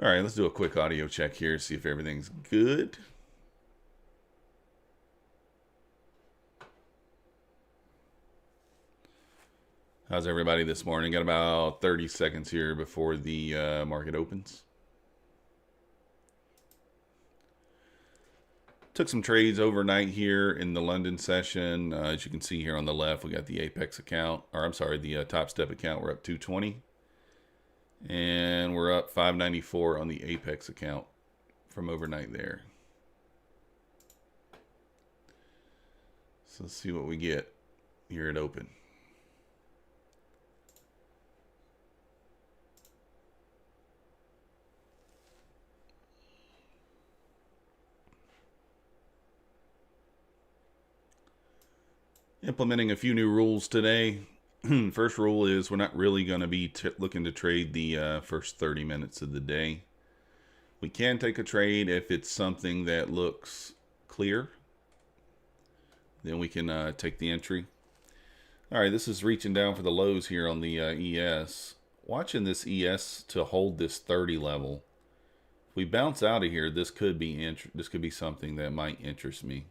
All right, let's do a quick audio check here, see if everything's good. How's everybody this morning? Got about 30 seconds here before the market opens. Took some trades overnight here in the London session. As you can see here on the left, we got the Apex account, or I'm sorry, the Top Step account. We're up 220. And we're up 594 on the Apex account from overnight there. So let's see what we get here at open. Implementing a few new rules today. First rule is we're not really going to be looking to trade the first 30 minutes of the day. We can take a trade if it's something that looks clear. Then we can take the entry. All right, this is reaching down for the lows here on the ES. Watching this ES to hold this 30 level. If we bounce out of here, this could be something that might interest me.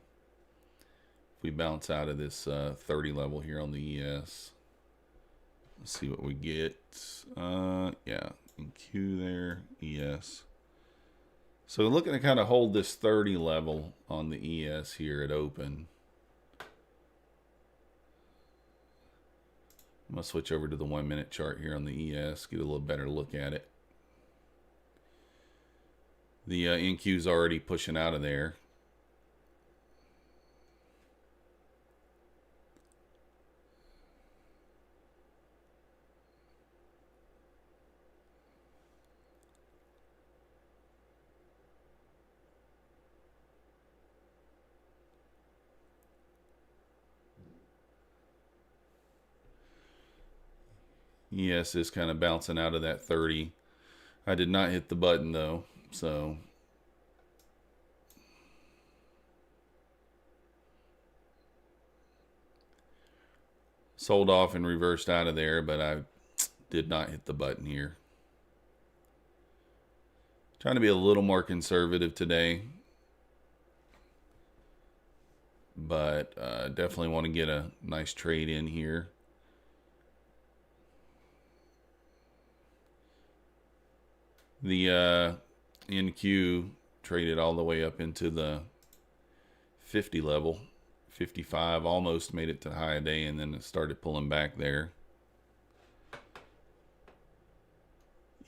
If we bounce out of this 30 level here on the ES. Let's see what we get. Yeah, in Q there, ES. So we're looking to kind of hold this 30 level on the ES here at open. I'm going to switch over to the 1 minute chart here on the ES, get a little better look at it. The NQ's already pushing out of there. ES is kind of bouncing out of that 30. I did not hit the button though, so sold off and reversed out of there, but I did not hit the button here. Trying to be a little more conservative today, but definitely want to get a nice trade in here. The NQ traded all the way up into the 50 level. 55, almost made it to high a day, and then it started pulling back there.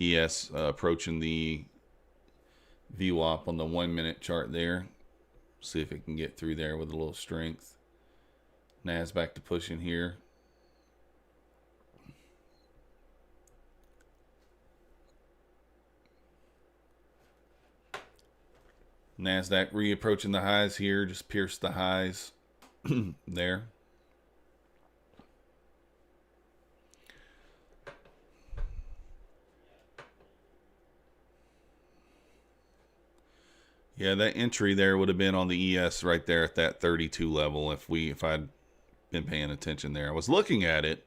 ES approaching the VWAP on the 1 minute chart there. See if it can get through there with a little strength. Nasdaq to push in here. Nasdaq reapproaching the highs here, just pierced the highs there. Yeah, that entry there would have been on the ES right there at that 32 level if I'd been paying attention there. I was looking at it,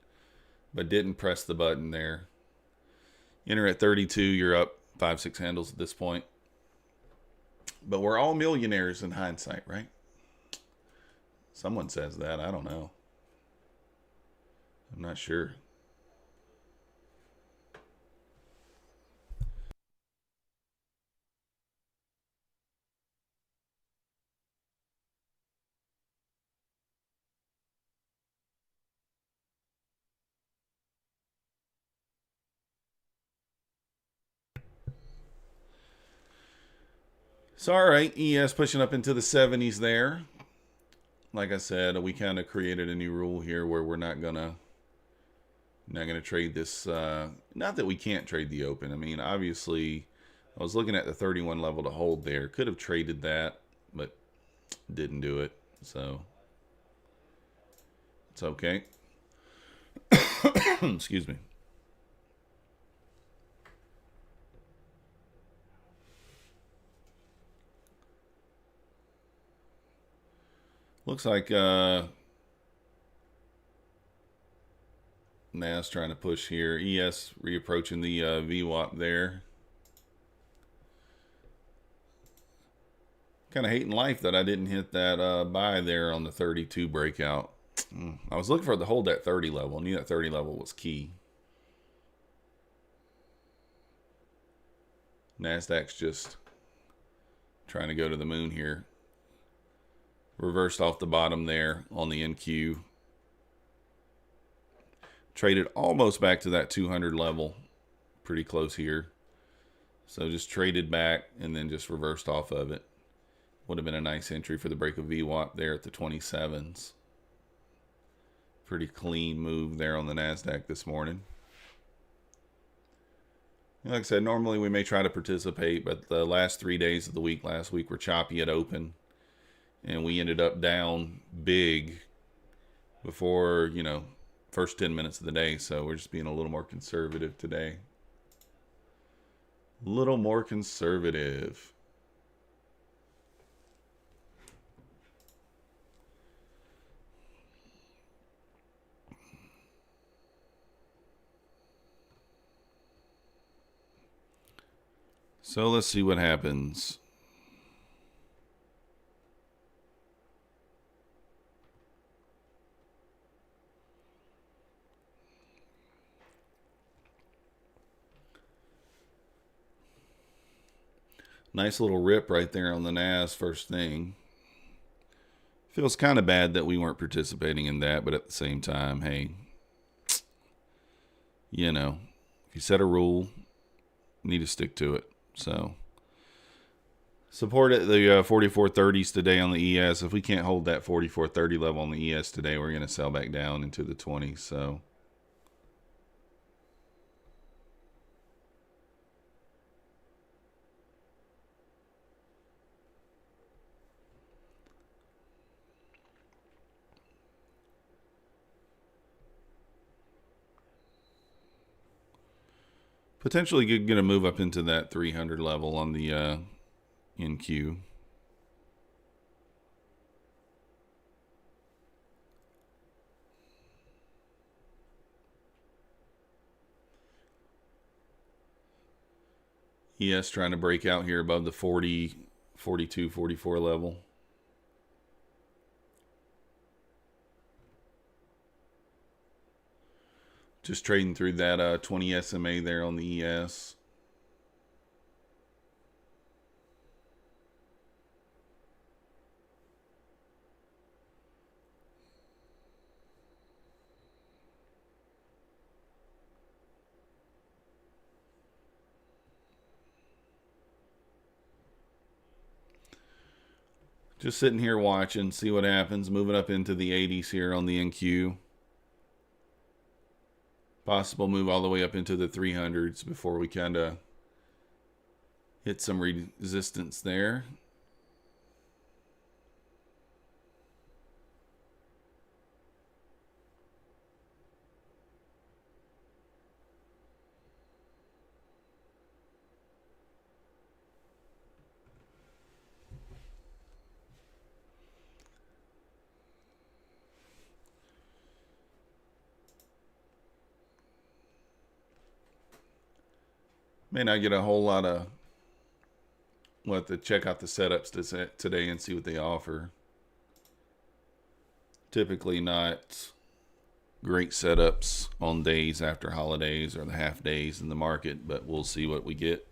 but didn't press the button there. Enter at 32, you're up 5-6 handles at this point. But we're all millionaires in hindsight, right? Someone says that. I don't know. I'm not sure. So, all right, ES pushing up into the 70s there. Like I said, we kind of created a new rule here where we're not gonna trade this. Not that we can't trade the open. I mean, obviously, I was looking at the 31 level to hold there. Could have traded that, but didn't do it. So it's okay. Excuse me. Looks like NAS trying to push here. ES reapproaching the VWAP there. Kind of hating life that I didn't hit that buy there on the 32 breakout. I was looking for the hold that 30 level. I knew that 30 level was key. Nasdaq's just trying to go to the moon here. Reversed off the bottom there on the NQ. Traded almost back to that 200 level. Pretty close here. So just traded back and then just reversed off of it. Would have been a nice entry for the break of VWAP there at the 27s. Pretty clean move there on the Nasdaq this morning. Like I said, normally we may try to participate, but the last 3 days of the week last week were choppy at open. And we ended up down big before, first 10 minutes of the day. So we're just being a little more conservative today. A little more conservative. So let's see what happens. Nice little rip right there on the NAS first thing. Feels kind of bad that we weren't participating in that, but at the same time, hey, if you set a rule, you need to stick to it. So support at the 4430s today on the ES. If we can't hold that 4430 level on the ES today, we're going to sell back down into the 20s. So potentially going to move up into that 300 level on the NQ. ES trying to break out here above the 40, 42, 44 level. Just trading through that 20 SMA there on the ES. Just sitting here watching, see what happens. Moving up into the 80s here on the NQ. Possible move all the way up into the 300s before we kind of hit some resistance there. May not get a whole lot of, we'll have to check out the setups today and see what they offer. Typically not great setups on days after holidays or the half days in the market, but we'll see what we get.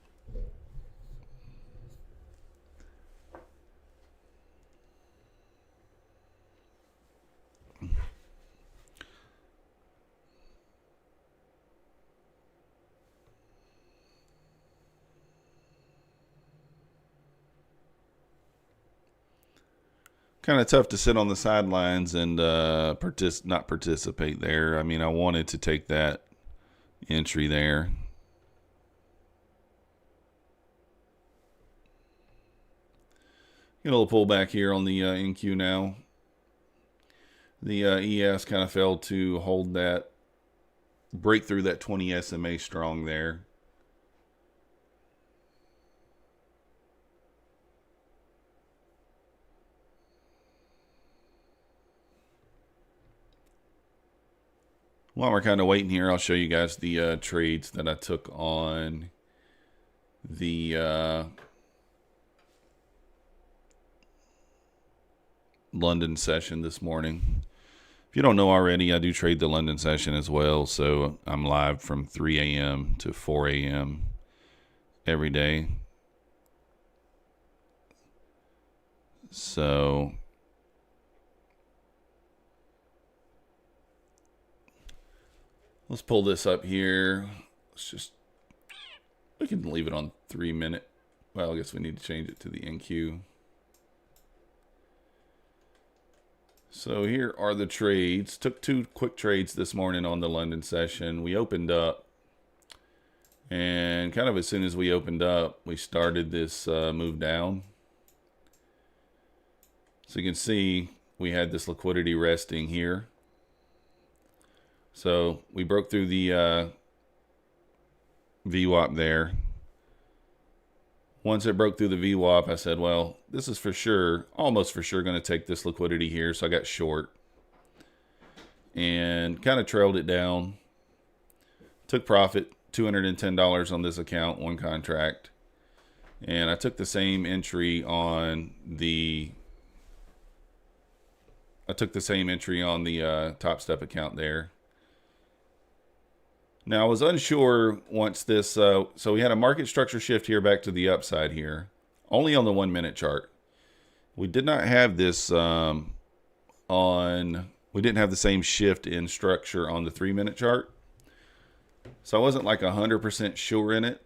Kind of tough to sit on the sidelines and not participate there. I mean, I wanted to take that entry there. Get a little pullback here on the NQ now. The ES kind of failed to hold that, break through that 20 SMA strong there. While we're kind of waiting here, I'll show you guys the trades that I took on the London session this morning. If you don't know already, I do trade the London session as well. So I'm live from 3 a.m. to 4 a.m. every day. So let's pull this up here. We can leave it on 3 minute. Well, I guess we need to change it to the NQ. So here are the trades. Took 2 quick trades this morning on the London session. We opened up, and kind of as soon as we opened up, we started this move down. So you can see we had this liquidity resting here. So we broke through the VWAP there. Once it broke through the VWAP, I said, well, this is for sure, almost for sure, going to take this liquidity here. So I got short and kind of trailed it down. Took profit, $210 on this account, 1 contract. And I took the same entry on the Top Step account there. Now, I was unsure once this, so we had a market structure shift here back to the upside here, only on the 1 minute chart. We did not have this we didn't have the same shift in structure on the 3 minute chart. So I wasn't like 100% sure in it.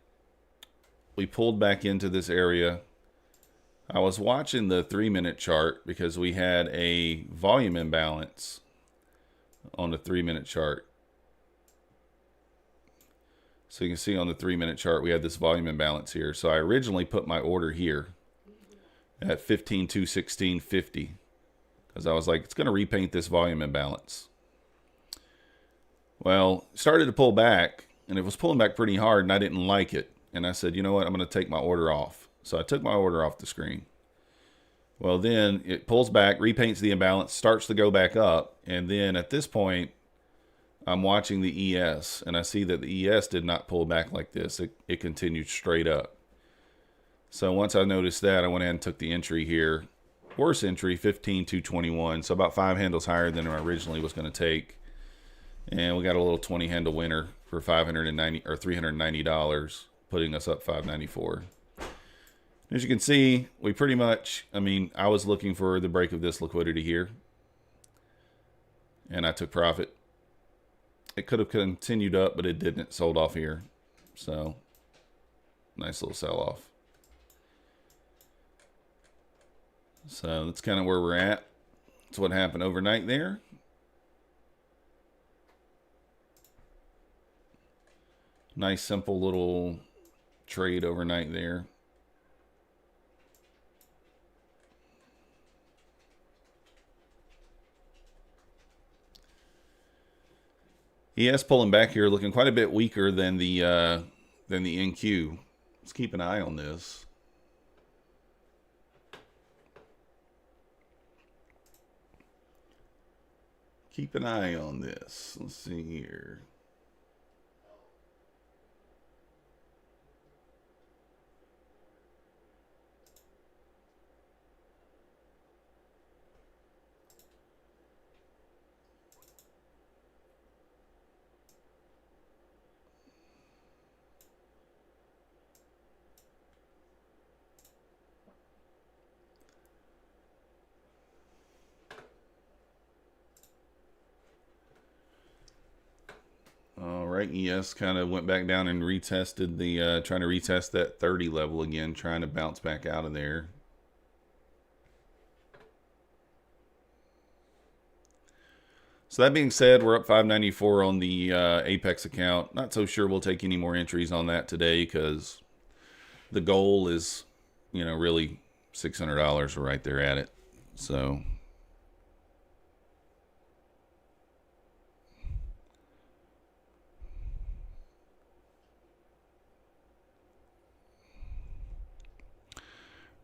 We pulled back into this area. I was watching the 3 minute chart because we had a volume imbalance on the 3 minute chart. So you can see on the 3 minute chart, we had this volume imbalance here. So I originally put my order here at 15,216.50 because I was like, it's going to repaint this volume imbalance. Well, it started to pull back, and it was pulling back pretty hard, and I didn't like it. And I said, you know what, I'm going to take my order off. So I took my order off the screen. Well, then it pulls back, repaints the imbalance, starts to go back up. And then at this point, I'm watching the ES, and I see that the ES did not pull back like this. It continued straight up. So once I noticed that, I went ahead and took the entry here. Worse entry, 15,221. So about 5 handles higher than I originally was going to take. And we got a little 20 handle winner for $390, putting us up $594. As you can see, we pretty much, I was looking for the break of this liquidity here, and I took profit. It could have continued up, but it didn't. It sold off here. So, nice little sell-off. So, that's kind of where we're at. That's what happened overnight there. Nice, simple little trade overnight there. ES pulling back here, looking quite a bit weaker than the NQ. Let's keep an eye on this. Keep an eye on this. Let's see here. All right, ES kind of went back down and retested the, trying to retest that 30 level again, trying to bounce back out of there. So that being said, we're up $594 on the Apex account. Not so sure we'll take any more entries on that today because the goal is, really $600. We're right there at it. So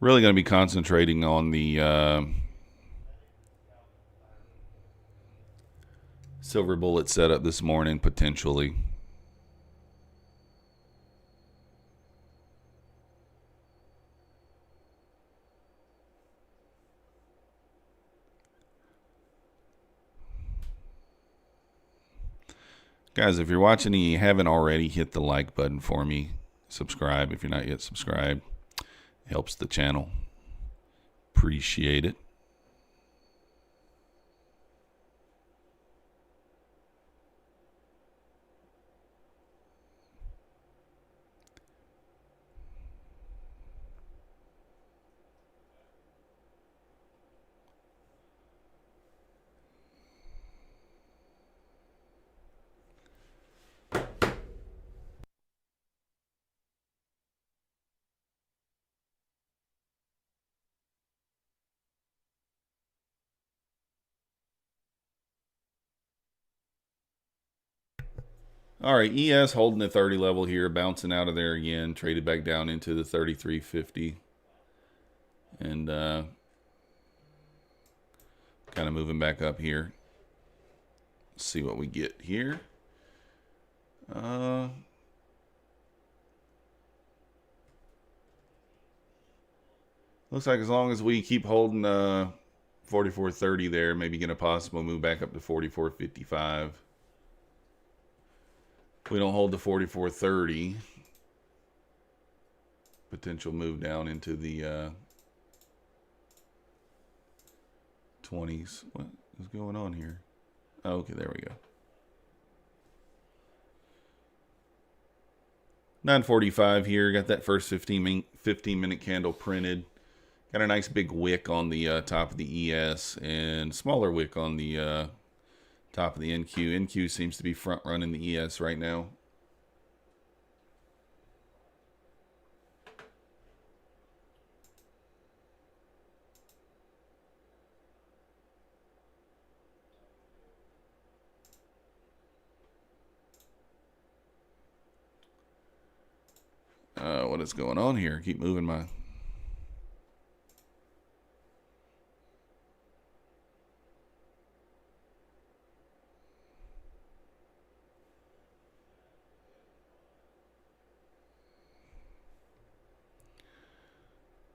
really going to be concentrating on the silver bullet setup this morning, potentially. Guys, if you're watching and you haven't already, hit the like button for me. Subscribe if you're not yet subscribed. It helps the channel. Appreciate it. All right, ES holding the 30 level here, bouncing out of there again, traded back down into the 33.50. And kind of moving back up here. Let's see what we get here. Looks like as long as we keep holding 44.30 there, maybe get a possible move back up to 44.55. If we don't hold the 44.30, potential move down into the 20s. What is going on here? Oh, okay, there we go. 9:45 here. Got that first 15-minute candle printed. Got a nice big wick on the top of the ES and smaller wick on the top of the NQ. NQ seems to be front running the ES right now. What is going on here? Keep moving my...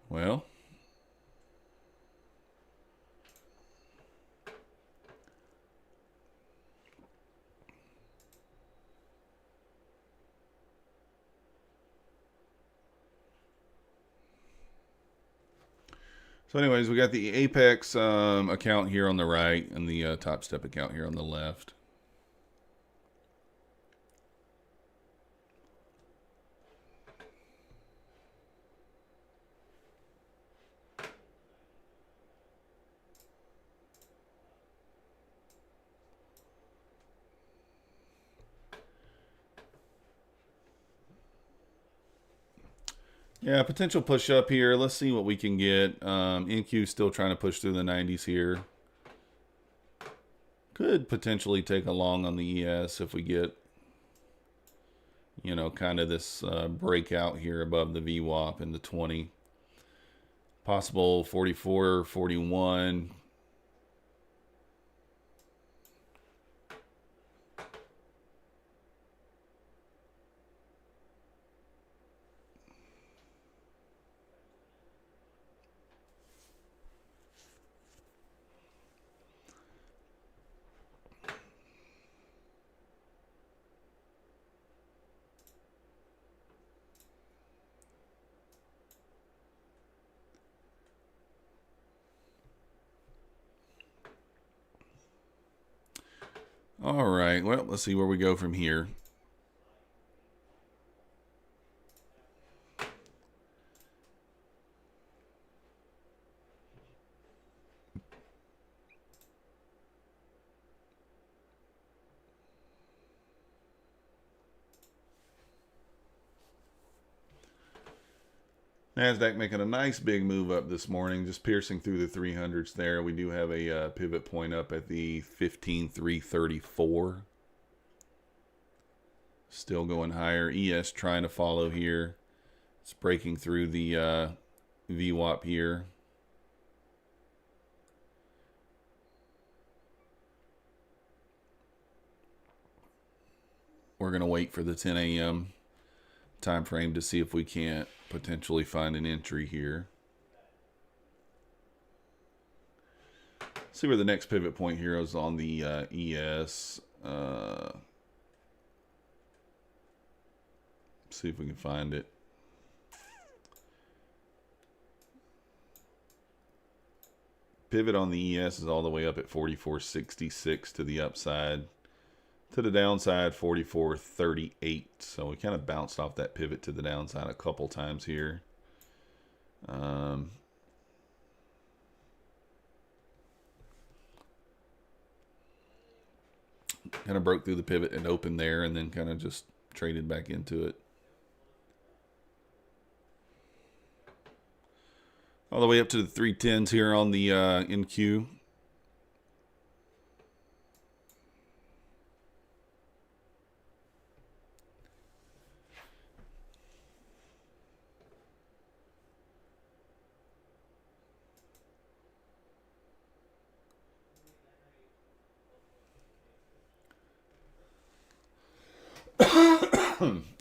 Well, so anyways, we got the Apex account here on the right and the Top Step account here on the left. Yeah, potential push up here. Let's see what we can get. NQ still trying to push through the 90s here. Could potentially take a long on the ES if we get, you know, kind of this breakout here above the VWAP in the 20. Possible 44, 41. All right, well, let's see where we go from here. Nasdaq making a nice big move up this morning, just piercing through the 300s there. We do have a pivot point up at the 15,334. Still going higher. ES trying to follow here. It's breaking through the VWAP here. We're going to wait for the 10 a.m. time frame to see if we can't potentially find an entry here. See where the next pivot point here is on the ES. See if we can find it. Pivot on the ES is all the way up at 44.66 to the upside. To the downside, 44.38. So we kind of bounced off that pivot to the downside a couple times here. Kind of broke through the pivot and opened there, and then kind of just traded back into it. All the way up to the 310s here on the NQ.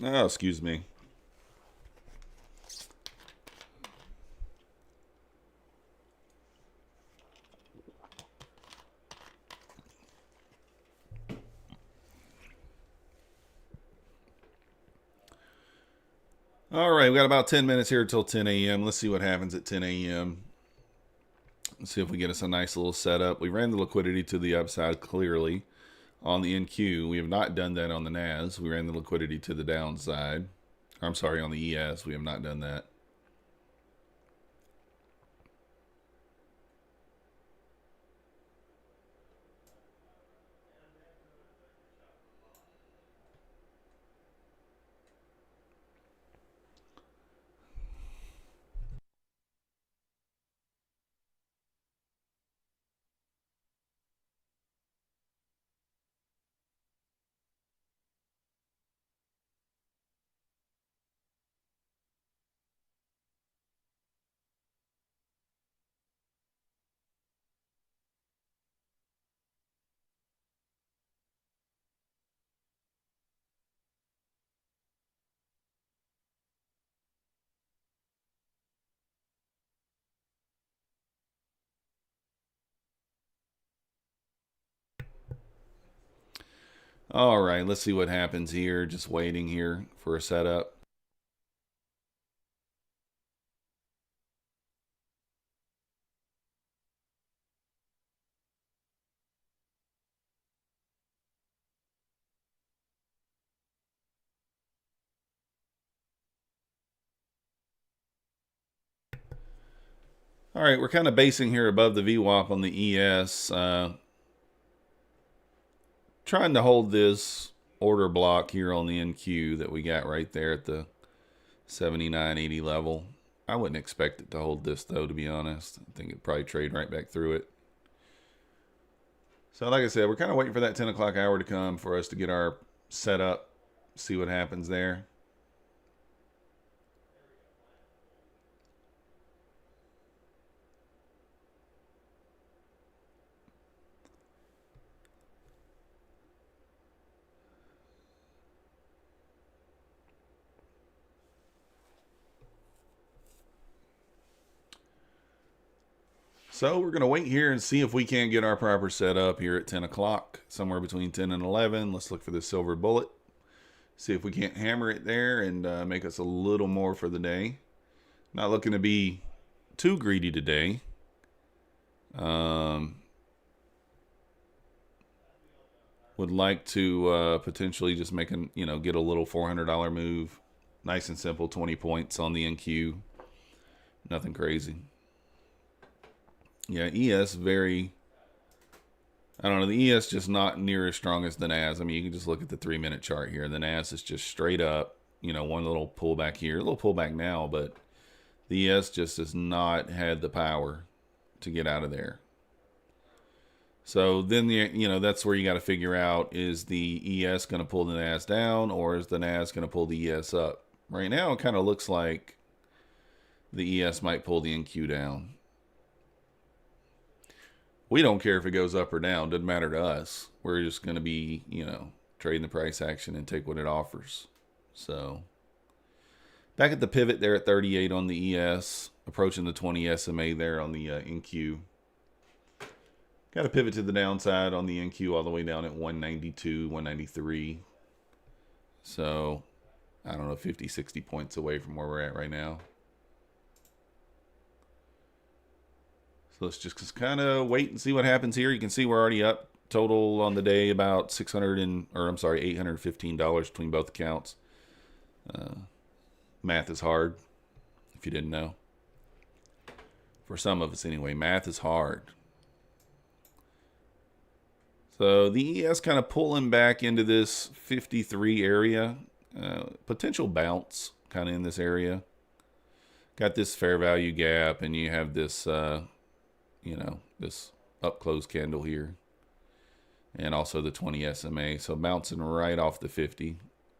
Oh, excuse me. All right, we got about 10 minutes here until 10 a.m. Let's see what happens at 10 a.m. Let's see if we get us a nice little setup. We ran the liquidity to the upside clearly on the NQ. We have not done that on the NAS. We ran the liquidity to the downside. I'm sorry, on the ES. We have not done that. All right, let's see what happens here. Just waiting here for a setup. All right, we're kind of basing here above the VWAP on the ES. Trying to hold this order block here on the NQ that we got right there at the 79.80 level. I wouldn't expect it to hold this, though, to be honest. I think it'd probably trade right back through it. So like I said, we're kind of waiting for that 10 o'clock hour to come for us to get our setup, see what happens there. So we're going to wait here and see if we can get our proper setup here at 10 o'clock, somewhere between 10 and 11. Let's look for the silver bullet. See if we can't hammer it there and make us a little more for the day. Not looking to be too greedy today. Would like to potentially just make get a little $400 move. Nice and simple, 20 points on the NQ. Nothing crazy. Yeah, ES very, I don't know, the ES just not near as strong as the NAS. I mean, you can just look at the 3-minute chart here. The NAS is just straight up, one little pullback here, a little pullback now, but the ES just has not had the power to get out of there. So then, that's where you got to figure out, is the ES going to pull the NAS down, or is the NAS going to pull the ES up? Right now, it kind of looks like the ES might pull the NQ down. We don't care if it goes up or down. Doesn't matter to us. We're just going to be, trading the price action and take what it offers. So, back at the pivot there at 38 on the ES, approaching the 20 SMA there on the NQ. Got a pivot to the downside on the NQ all the way down at 192, 193. So, I don't know, 50, 60 points away from where we're at right now. So let's just kind of wait and see what happens here. You can see we're already up total on the day about $815 between both accounts. Math is hard, if you didn't know. For some of us anyway, math is hard. So the ES kind of pulling back into this 53 area. Potential bounce kind of in this area. Got this fair value gap, and you have this, this up close candle here. And also the 20 SMA. So bouncing right off the 50,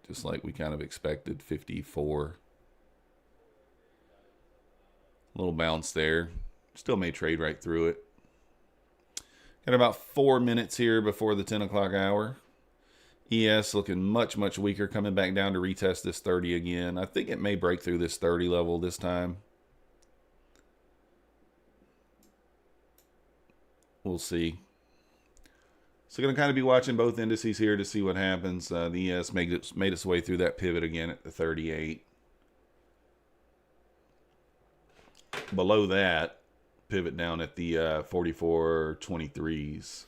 just like we kind of expected, 54. Little bounce there. Still may trade right through it. Got about 4 minutes here before the 10 o'clock hour. ES looking much, much weaker, coming back down to retest this 30 again. I think it may break through this 30 level this time. We'll see. So going to kind of be watching both indices here to see what happens. The ES made its way through that pivot again at the 38. Below that, pivot down at the 44.23s.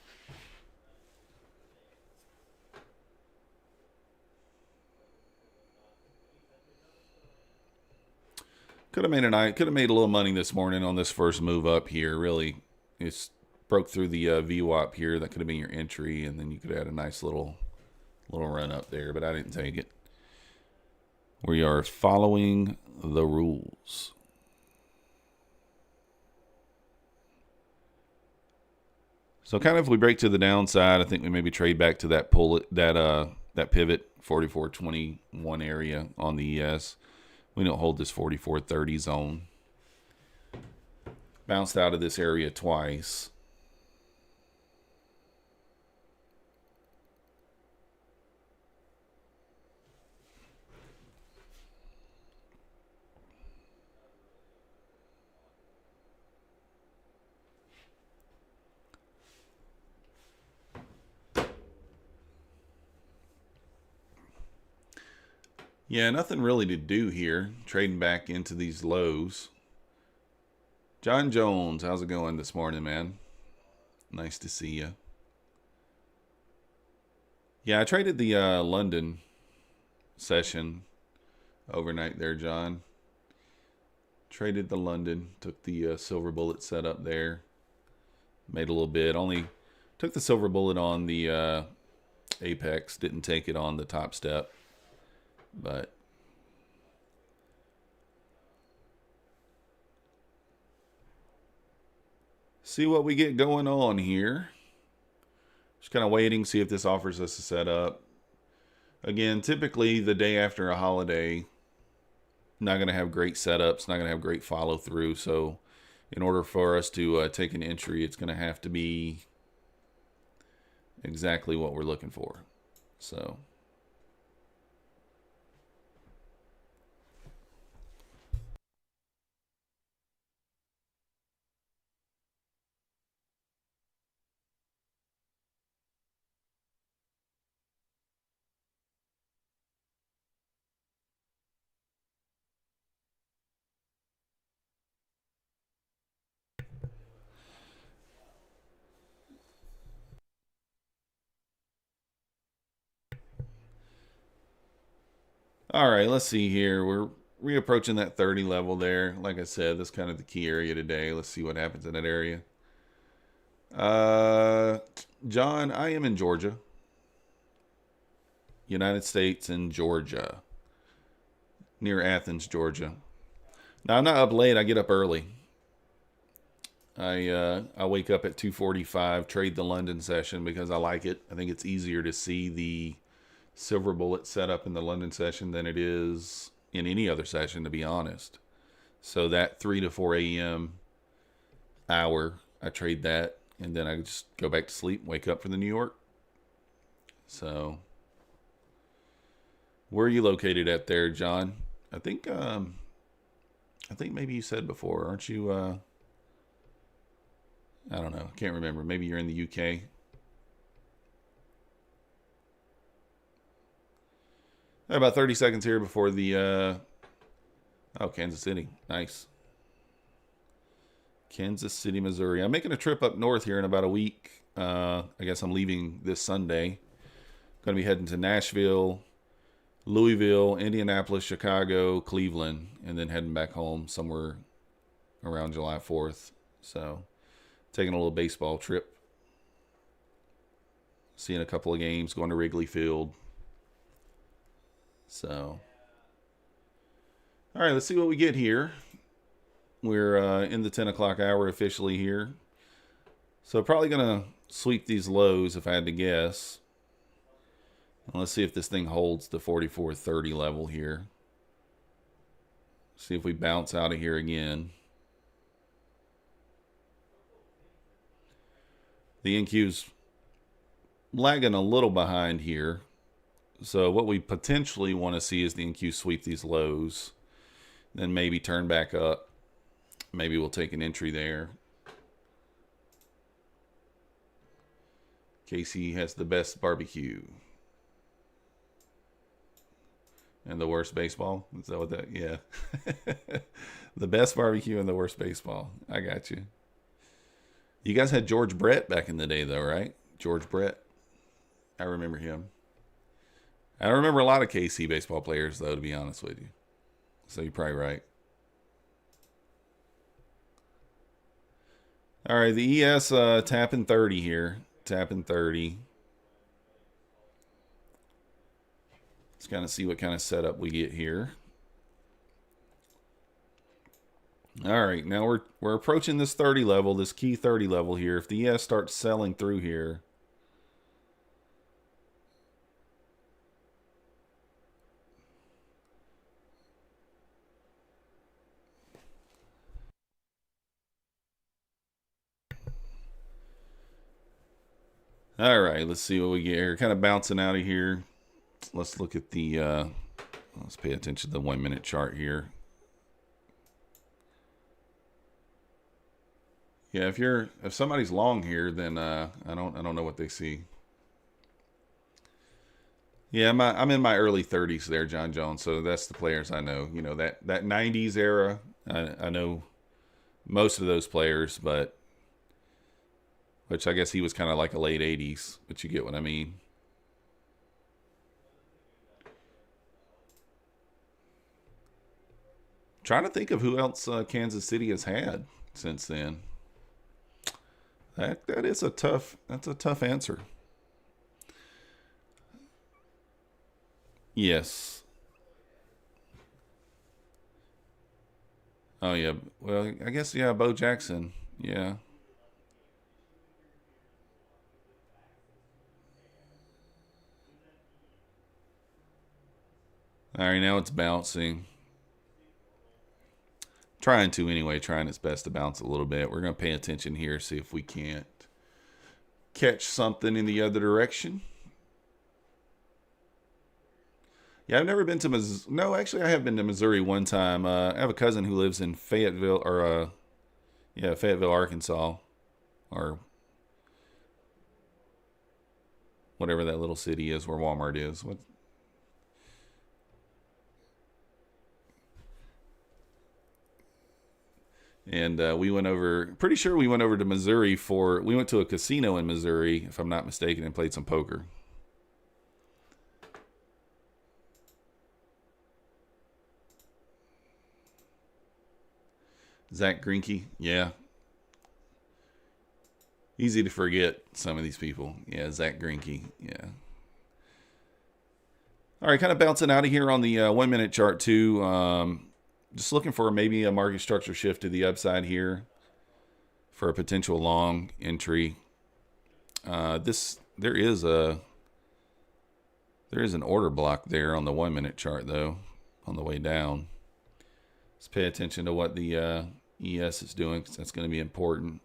Could have made a little money this morning on this first move up here. Really, it's broke through the VWAP here. That could have been your entry, and then you could have had a nice little run up there, but I didn't take it. We are following the rules. So kind of if we break to the downside, I think we maybe trade back to that that pivot 44.21 area on the ES. We don't hold this 44.30 zone. Bounced out of this area twice. Yeah, nothing really to do here. Trading back into these lows. John Jones, how's it going this morning, man? Nice to see you. Yeah, I traded the London session overnight there, John. Traded the London. Took the silver bullet set up there. Made a little bit. Only took the silver bullet on the apex. Didn't take it on the top step. But see what we get going on here. Just kind of waiting, see if this offers us a setup. Again, typically the day after a holiday, not going to have great setups, not going to have great follow through. So in order for us to take an entry, it's going to have to be exactly what we're looking for. So all right, let's see here. We're reapproaching that 30 level there. Like I said, that's kind of the key area today. Let's see what happens in that area. John, I am in Georgia. United States and Georgia. Near Athens, Georgia. Now, I'm not up late. I get up early. I wake up at 2:45, trade the London session because I like it. I think it's easier to see the silver bullet set up in the London session than it is in any other session, to be honest. So that 3 to 4 a.m. hour, I trade that, and then I just go back to sleep, wake up for the New York. So where are you located at there, John? I think maybe you said before, aren't you? I don't know. Can't remember. Maybe you're in the UK. About 30 seconds here before the oh, Kansas City. Nice. Kansas City, Missouri. I'm making a trip up north here in about a week. I guess I'm leaving this Sunday. Going to be heading to Nashville, Louisville, Indianapolis, Chicago, Cleveland, and then heading back home somewhere around July 4th. So, taking a little baseball trip. Seeing a couple of games, going to Wrigley Field. So, all right, let's see what we get here. We're in the 10 o'clock hour officially here. So, probably going to sweep these lows if I had to guess. Let's see if this thing holds the 44.30 level here. See if we bounce out of here again. The NQ's lagging a little behind here. So what we potentially want to see is the NQ sweep these lows. Then maybe turn back up. Maybe we'll take an entry there. KC has the best barbecue. And the worst baseball? Is that what that? Yeah. The best barbecue and the worst baseball. I got you. You guys had George Brett back in the day, though, right? George Brett. I remember him. I don't remember a lot of KC baseball players, though, to be honest with you. So you're probably right. All right, the ES tapping 30 here. Tapping 30. Let's kind of see what kind of setup we get here. All right, now we're approaching this 30 level, this key 30 level here. If the ES starts selling through here, all right, let's see what we get here. Kind of bouncing out of here. Let's look at the, let's pay attention to the 1 minute chart here. Yeah, if somebody's long here, then I don't know what they see. Yeah, I'm in my early 30s there, John Jones. So that's the players I know. You know, that 90s era, I know most of those players, but which I guess he was kind of like a late 80s, but you get what I mean. Trying to think of who else Kansas City has had since then. That's a tough answer. Yes. Oh yeah. Well, I guess yeah, Bo Jackson. Yeah. All right, now it's bouncing. Trying to anyway, trying its best to bounce a little bit. We're going to pay attention here, see if we can't catch something in the other direction. Yeah, I've never been to Missouri. No, actually, I have been to Missouri one time. I have a cousin who lives in Fayetteville, or yeah, Fayetteville, Arkansas, or whatever that little city is where Walmart is. What? And we went over, pretty sure we went over to Missouri we went to a casino in Missouri, if I'm not mistaken, and played some poker. Zach Greinke, yeah. Easy to forget some of these people. Yeah, Zach Greinke, yeah. All right, kind of bouncing out of here on the 1 minute chart too. Just looking for maybe a market structure shift to the upside here for a potential long entry. There is an order block there on the 1 minute chart though, on the way down. Let's pay attention to what the ES is doing, because that's going to be important.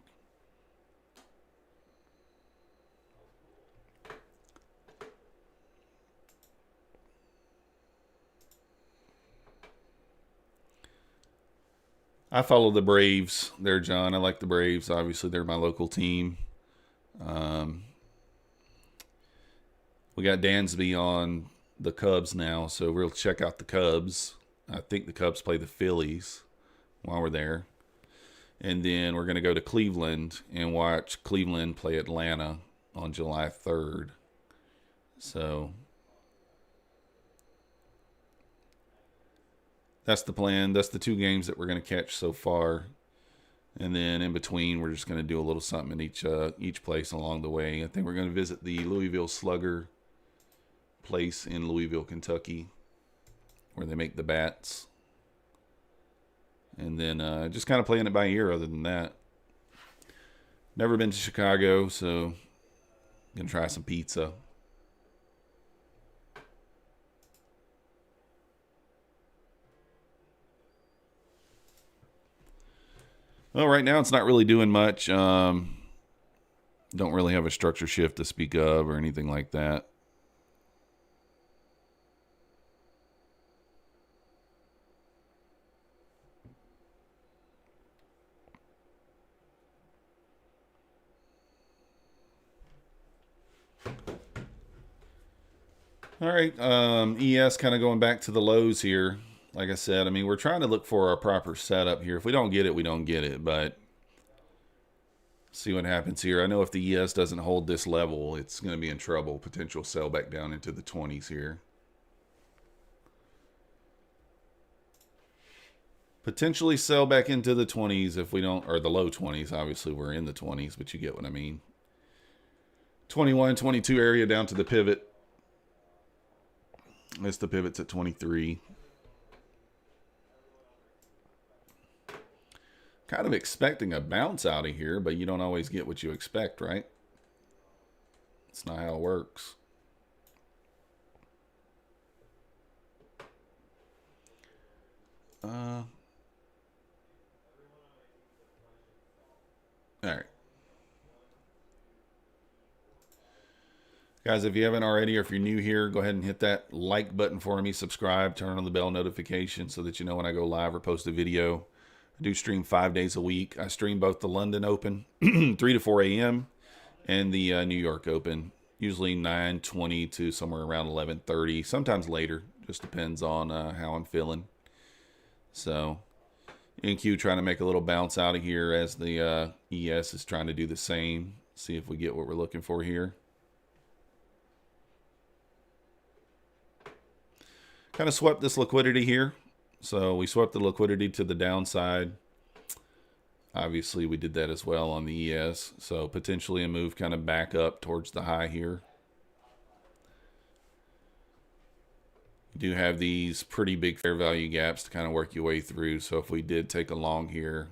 I follow the Braves there, John. I like the Braves. Obviously, they're my local team. We got Dansby on the Cubs now, so we'll check out the Cubs. I think the Cubs play the Phillies while we're there. And then we're going to go to Cleveland and watch Cleveland play Atlanta on July 3rd. So that's the plan. That's the 2 games that we're going to catch so far. And then in between, we're just going to do a little something in each place along the way. I think we're going to visit the Louisville Slugger place in Louisville, Kentucky, where they make the bats. And then just kind of playing it by ear other than that. Never been to Chicago, so going to try some pizza. Well, right now it's not really doing much. Don't really have a structure shift to speak of or anything like that. All right, ES kind of going back to the lows here. Like I said, I mean, we're trying to look for our proper setup here. If we don't get it, we don't get it. But see what happens here. I know if the ES doesn't hold this level, it's going to be in trouble. Potential sell back down into the 20s here. Potentially sell back into the 20s if we don't, or the low 20s. Obviously, we're in the 20s, but you get what I mean. 21, 22 area down to the pivot. That's the pivot's at 23. Kind of expecting a bounce out of here, but you don't always get what you expect, right? It's not how it works. All right. Guys, if you haven't already or if you're new here, go ahead and hit that like button for me. Subscribe, turn on the bell notification so that you know when I go live or post a video. I do stream 5 days a week. I stream both the London Open, 3 to 4 a.m., and the New York Open, usually 9:20 to somewhere around 11:30, sometimes later. Just depends on how I'm feeling. So NQ trying to make a little bounce out of here as the ES is trying to do the same. See if we get what we're looking for here. Kind of swept this liquidity here. So we swept the liquidity to the downside. Obviously, we did that as well on the ES. So potentially a move kind of back up towards the high here. You do have these pretty big fair value gaps to kind of work your way through. So if we did take a long here,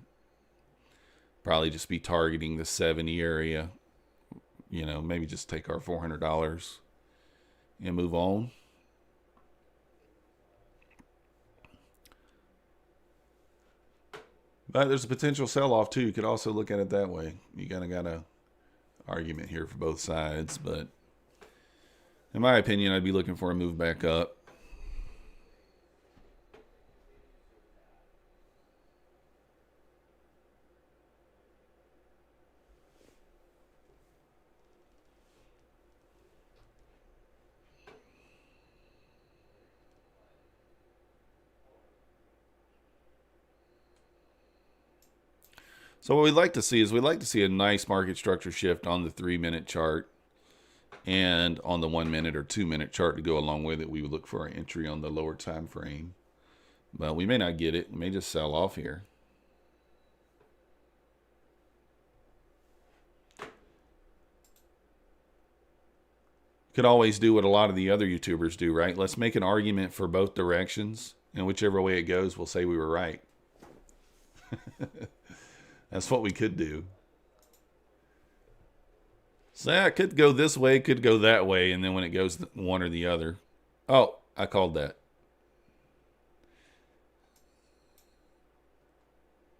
probably just be targeting the 70 area. You know, maybe just take our $400 and move on. But there's a potential sell-off, too. You could also look at it that way. You kind of got an argument here for both sides. But in my opinion, I'd be looking for a move back up. So what we'd like to see is we'd like to see a nice market structure shift on the 3-minute chart and on the 1-minute or 2-minute chart to go along with it. We would look for an entry on the lower time frame. But we may not get it. We may just sell off here. Could always do what a lot of the other YouTubers do, right? Let's make an argument for both directions, and whichever way it goes, we'll say we were right. That's what we could do. So yeah, it could go this way, could go that way, and then when it goes one or the other. Oh, I called that.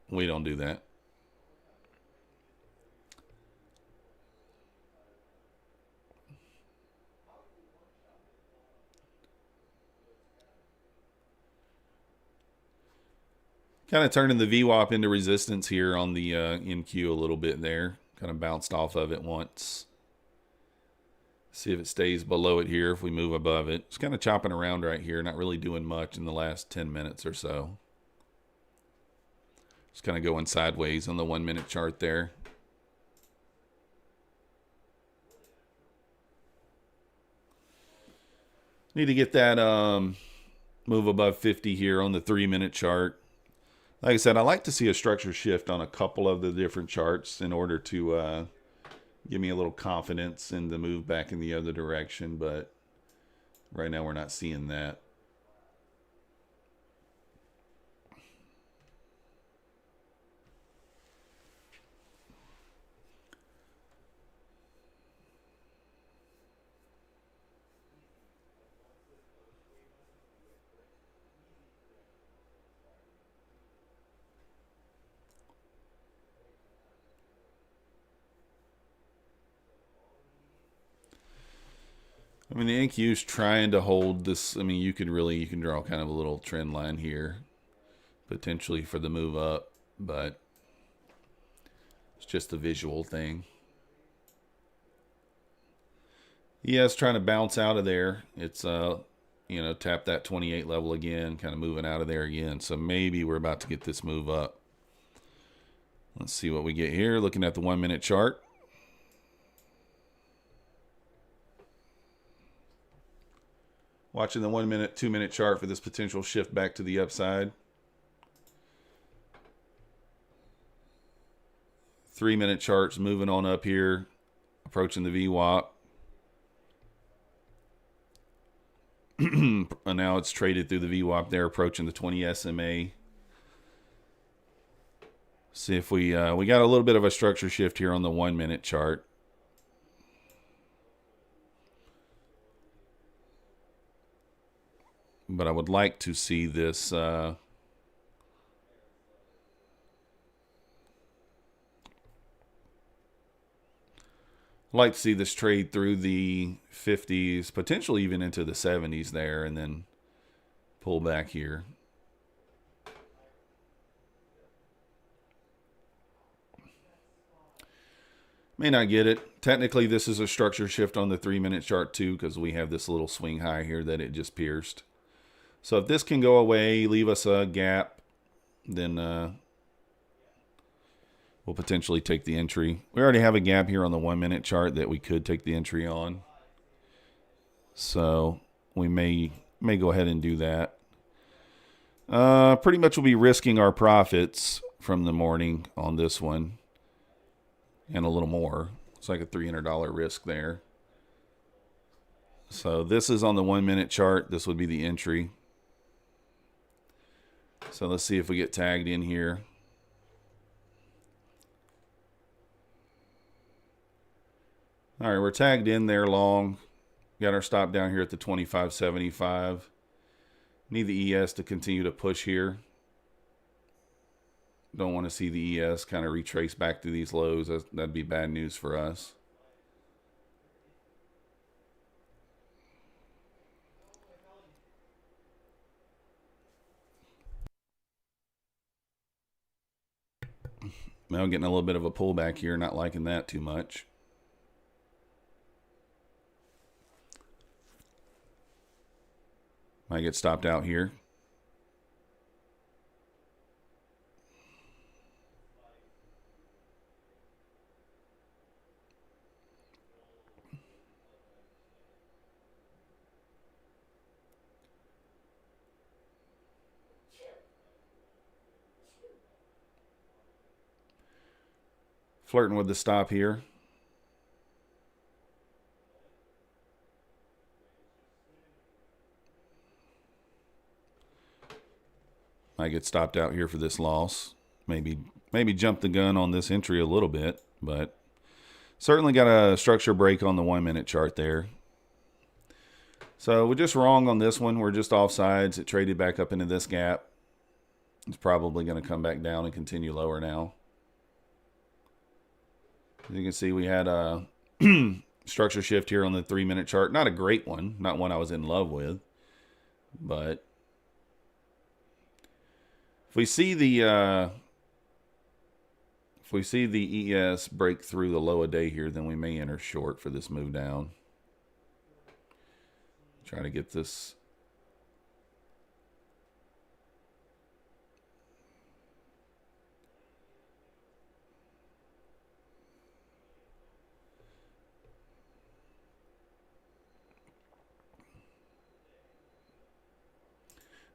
We don't do that. Kind of turning the VWAP into resistance here on the NQ a little bit there. Kind of bounced off of it once. See if it stays below it here if we move above it. It's kind of chopping around right here, not really doing much in the last 10 minutes or so. It's kind of going sideways on the 1 minute chart there. Need to get that move above 50 here on the 3 minute chart. Like I said, I like to see a structure shift on a couple of the different charts in order to give me a little confidence in the move back in the other direction, but right now we're not seeing that. I mean, the NQ's trying to hold this. I mean, you can draw kind of a little trend line here, potentially for the move up, but it's just a visual thing. It's trying to bounce out of there. It's tap that 28 level again, kind of moving out of there again. So maybe we're about to get this move up. Let's see what we get here. Looking at the 1 minute chart. Watching the 1 minute, 2 minute chart for this potential shift back to the upside. 3 minute charts moving on up here, approaching the VWAP. And now it's traded through the VWAP there, approaching the 20 SMA. See if we got a little bit of a structure shift here on the 1 minute chart. But I would like to see this trade through the 50s, potentially even into the 70s there, and then pull back here. May not get it. Technically, this is a structure shift on the 3 minute chart too, because we have this little swing high here that it just pierced. So if this can go away, leave us a gap, then we'll potentially take the entry. We already have a gap here on the 1 minute chart that we could take the entry on. So we may go ahead and do that. Pretty much we'll be risking our profits from the morning on this one. And a little more. It's like a $300 risk there. So this is on the 1 minute chart. This would be the entry. So let's see if we get tagged in here. All right, we're tagged in there long. Got our stop down here at the 25.75. Need the ES to continue to push here. Don't want to see the ES kind of retrace back to these lows. That'd be bad news for us. Now getting a little bit of a pullback here, not liking that too much. Might get stopped out here. Flirting with the stop here. I get stopped out here for this loss. Maybe jump the gun on this entry a little bit, but certainly got a structure break on the 1 minute chart there. So we're just wrong on this one. We're just offsides. It traded back up into this gap. It's probably going to come back down and continue lower now. As you can see, we had a structure shift here on the 3 minute chart. Not a great one. Not one I was in love with. But if we see the ES break through the low a day here, then we may enter short for this move down. Try to get this.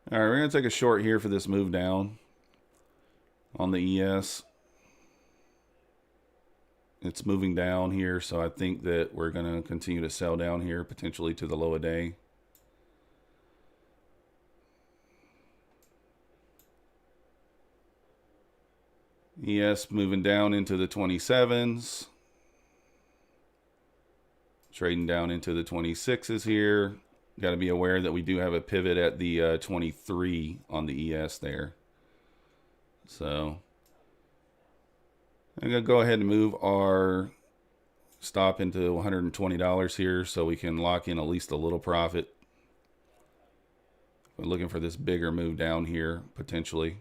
All right, we're going to take a short here for this move down on the ES. It's moving down here, so I think that we're going to continue to sell down here, potentially to the low of day. ES moving down into the 27s. Trading down into the 26s here. Got to be aware that we do have a pivot at the 23 on the ES there. So I'm going to go ahead and move our stop into $120 here so we can lock in at least a little profit. We're looking for this bigger move down here, potentially.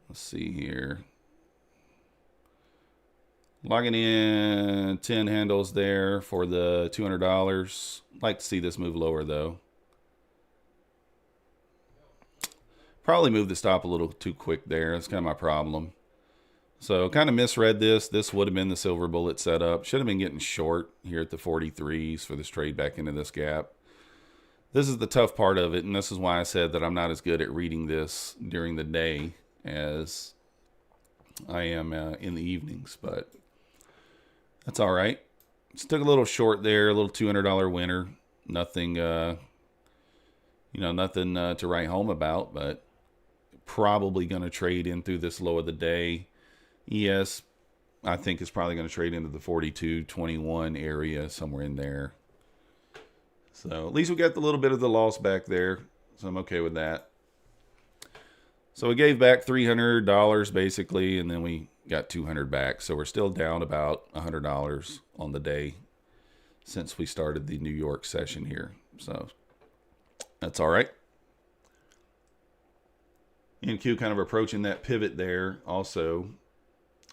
Let's see here. Logging in 10 handles there for the $200. Like to see this move lower though. Probably moved the stop a little too quick there. That's kind of my problem. So kind of misread this. This would have been the silver bullet setup. Should have been getting short here at the 43s for this trade back into this gap. This is the tough part of it, and this is why I said that I'm not as good at reading this during the day as I am in the evenings, but that's all right. Just took a little short there, a little $200 winner. Nothing, nothing to write home about, but probably going to trade in through this low of the day. ES, I think, is probably going to trade into the 42.21 area, somewhere in there. So at least we got the little bit of the loss back there, so I'm okay with that. So we gave back $300 basically, and then we got $200 back. So we're still down about $100 on the day since we started the New York session here. So that's all right. NQ kind of approaching that pivot there also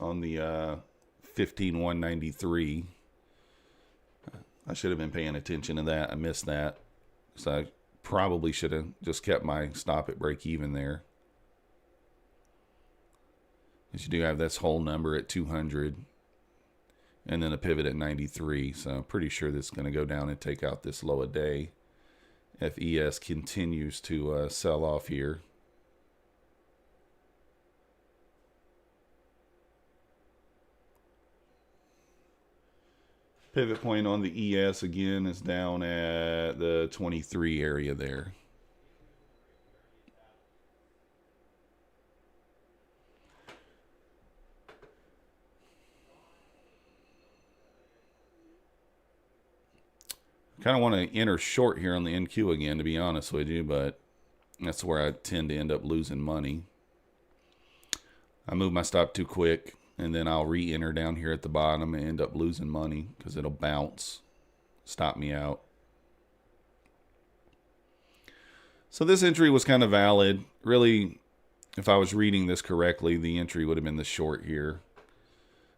on the 15,193. I should have been paying attention to that. I missed that. So I probably should have just kept my stop at break even there. Because you do have this whole number at 200 and then a pivot at 93. So I'm pretty sure this is going to go down and take out this low a day if ES continues to sell off here. Pivot point on the ES again is down at the 23 area there. Kind of want to enter short here on the NQ again, to be honest with you, but that's where I tend to end up losing money. I move my stop too quick, and then I'll re-enter down here at the bottom and end up losing money because it'll bounce, stop me out. So this entry was kind of valid. Really, if I was reading this correctly, the entry would have been the short here.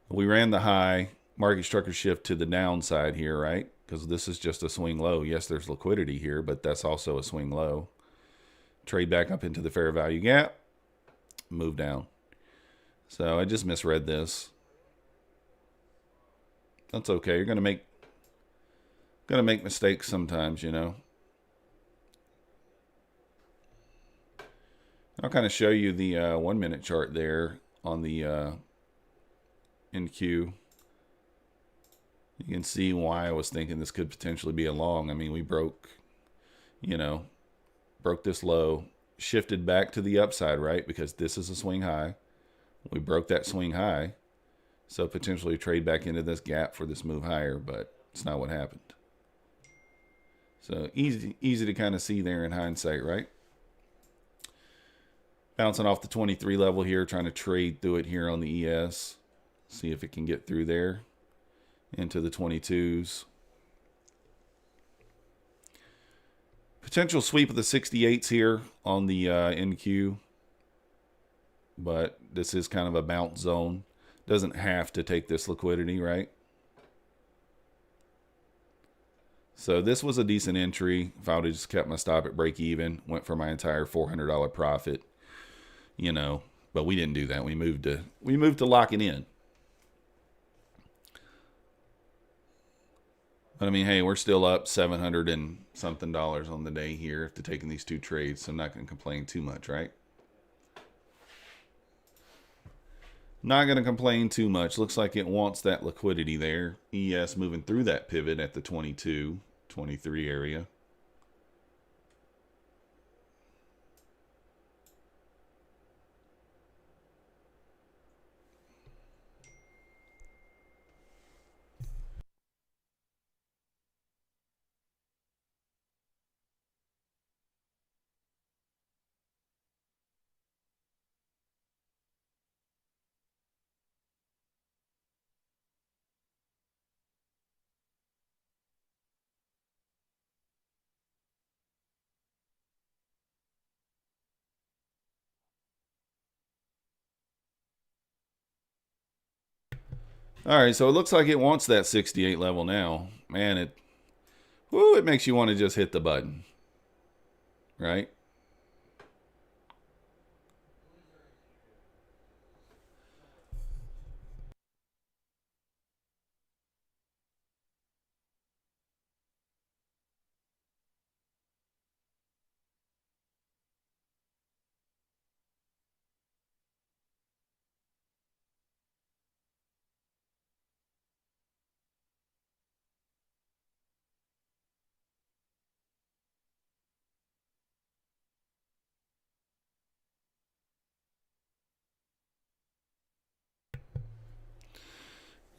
We ran the high. Market structure shift to the downside here, right? Because this is just a swing low. Yes, there's liquidity here, but that's also a swing low. Trade back up into the fair value gap. Move down. So I just misread this. That's okay. You're gonna make mistakes sometimes, you know. I'll kind of show you the 1 minute chart there on the NQ. You can see why I was thinking this could potentially be a long. I mean, we broke this low, shifted back to the upside, right? Because this is a swing high. We broke that swing high. So potentially trade back into this gap for this move higher, but it's not what happened. So easy to kind of see there in hindsight, right? Bouncing off the 23 level here, trying to trade through it here on the ES. See if it can get through there into the 22s. Potential sweep of the 68s here on the NQ. but this is kind of a bounce zone. Doesn't have to take this liquidity, right? So this was a decent entry. If I would have just kept my stop at break even, went for my entire $400 profit, you know, but we didn't do that. We moved to locking in. But I mean, hey, we're still up 700 and something dollars on the day here after taking these two trades, so I'm not going to complain too much, right? Not going to complain too much. Looks like it wants that liquidity there. ES moving through that pivot at the 22, 23 area. All right, so it looks like it wants that 68 level now. Man, it makes you want to just hit the button, right?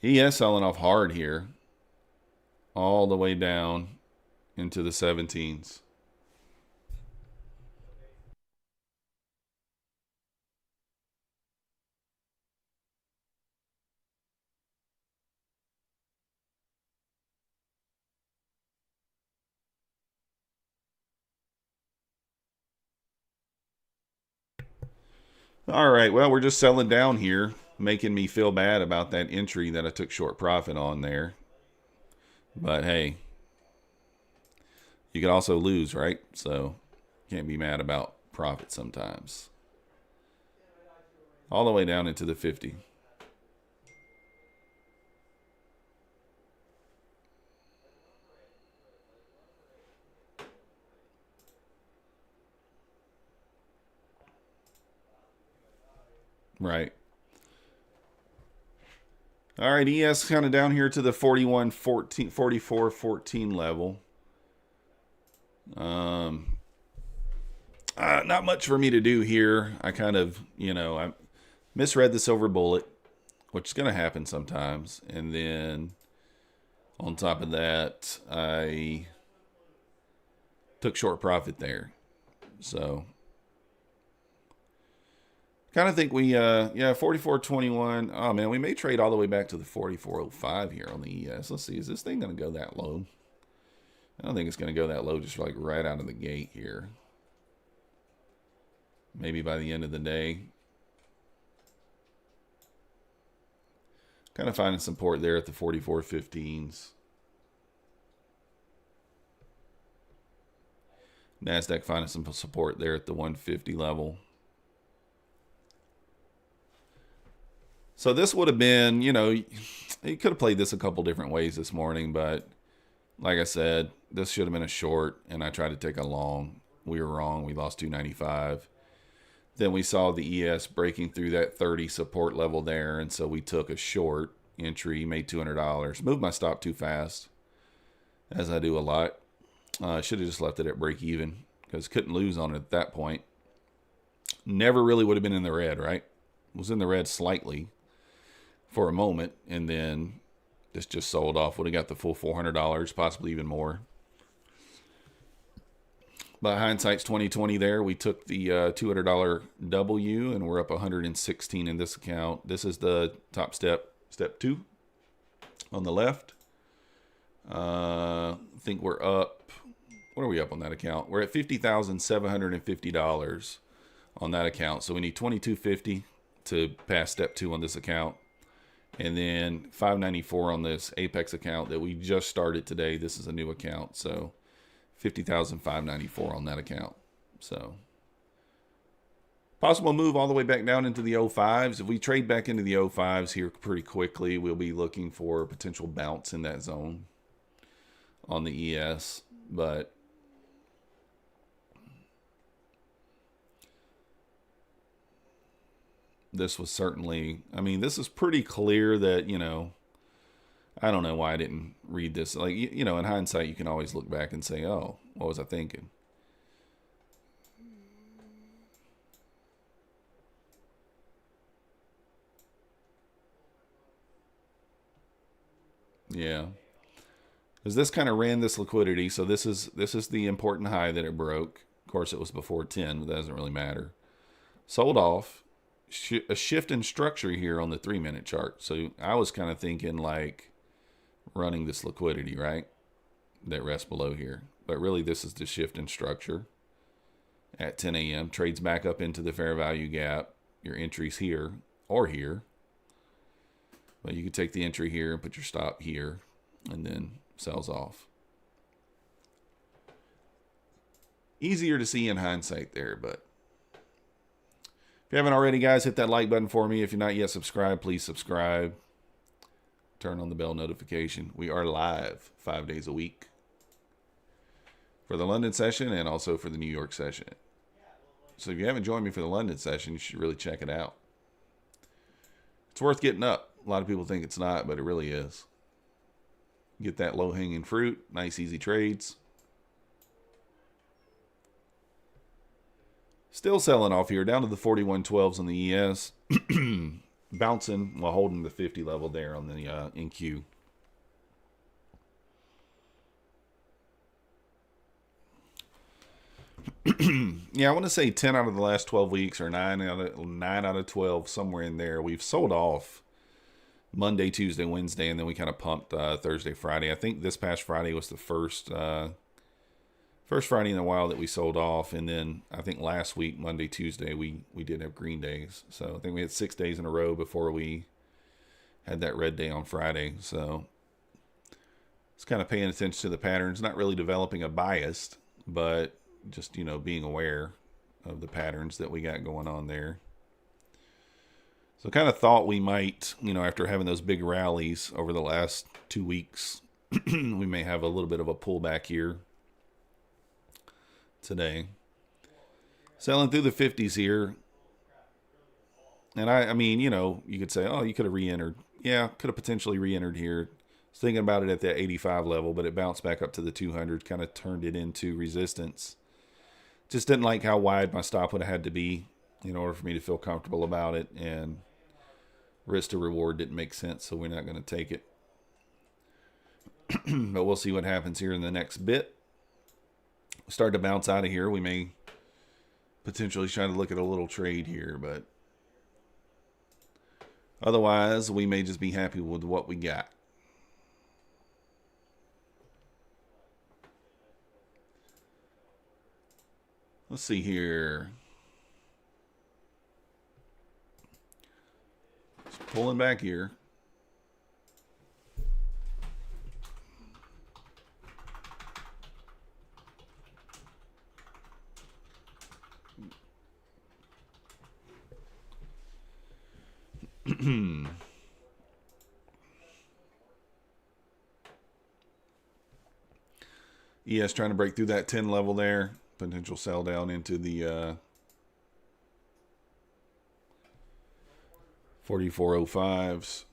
ES selling off hard here, all the way down into the 17s. All right, well, we're just selling down here, making me feel bad about that entry that I took short profit on there. But hey, you can also lose, right? So can't be mad about profit sometimes. All the way down into the 50. Right. All right, ES kind of down here to the 41.14, 44.14 level. Not much for me to do here. I kind of, I misread the silver bullet, which is going to happen sometimes. And then on top of that, I took short profit there. So kind of think we, 44.21. Oh, man, we may trade all the way back to the 44.05 here on the ES. Let's see. Is this thing going to go that low? I don't think it's going to go that low just like right out of the gate here. Maybe by the end of the day. Kind of finding support there at the 44.15s. Nasdaq finding some support there at the 150 level. So this would have been, you could have played this a couple different ways this morning, but like I said, this should have been a short, and I tried to take a long. We were wrong. We lost 295. Then we saw the ES breaking through that 30 support level there, and so we took a short entry, made $200. Moved my stop too fast, as I do a lot. I should have just left it at break even because couldn't lose on it at that point. Never really would have been in the red, right? Was in the red slightly for a moment, and then this just sold off. Would have got the full $400, possibly even more. But hindsight's 2020 there. We took the $200 W, and we're up 116 in this account. This is the top step 2 on the left. I think we're up. What are we up on that account? We're at $50,750 on that account. So we need 2250 to pass step 2 on this account. And then 594 on this Apex account that we just started today. This is a new account. So 50,594 on that account. So possible move all the way back down into the 05s. If we trade back into the 05s here pretty quickly, we'll be looking for a potential bounce in that zone on the ES. But this was certainly, I mean, this is pretty clear that, you know, I don't know why I didn't read this. Like, you know, in hindsight, you can always look back and say, oh, what was I thinking? Yeah. Because this kind of ran this liquidity. So this is the important high that it broke. Of course, it was before 10, but that doesn't really matter. Sold off. A shift in structure here on the 3-minute chart. So I was kind of thinking like running this liquidity, right? That rests below here. But really this is the shift in structure at 10 a.m. Trades back up into the fair value gap. Your entries here or here. But you could take the entry here and put your stop here and then sells off. Easier to see in hindsight there, but if you haven't already, guys, hit that like button for me. If you're not yet subscribed, please subscribe. Turn on the bell notification. We are live 5 days a week for the London session and also for the New York session. So if you haven't joined me for the London session, you should really check it out. It's worth getting up. A lot of people think it's not, but it really is. Get that low-hanging fruit. Nice, easy trades. Still selling off here, down to the 41.12s on the ES. Bouncing while holding the 50 level there on the NQ. Yeah, I want to say 10 out of the last 12 weeks or 9 out of 12, somewhere in there. We've sold off Monday, Tuesday, Wednesday, and then we kind of pumped Thursday, Friday. I think this past Friday was the first Friday in a while that we sold off, and then I think last week, Monday, Tuesday, we did have green days. So I think we had 6 days in a row before we had that red day on Friday. So it's kind of paying attention to the patterns, not really developing a bias, but just, you know, being aware of the patterns that we got going on there. So kind of thought we might, you know, after having those big rallies over the last 2 weeks, we may have a little bit of a pullback here today. Selling through the 50s here. And I mean, you know, you could say, oh, you could have re-entered. Yeah, could have potentially re-entered here. I was thinking about it at that 85 level, but it bounced back up to the 200, kind of turned it into resistance. Just didn't like how wide my stop would have had to be in order for me to feel comfortable about it, and risk to reward didn't make sense, so we're not going to take it. But we'll see what happens here in the next bit. Start to bounce out of here. We may potentially try to look at a little trade here, but otherwise we may just be happy with what we got. Let's see here. Just pulling back here. ES trying to break through that 10 level there. Potential sell down into the 4405s.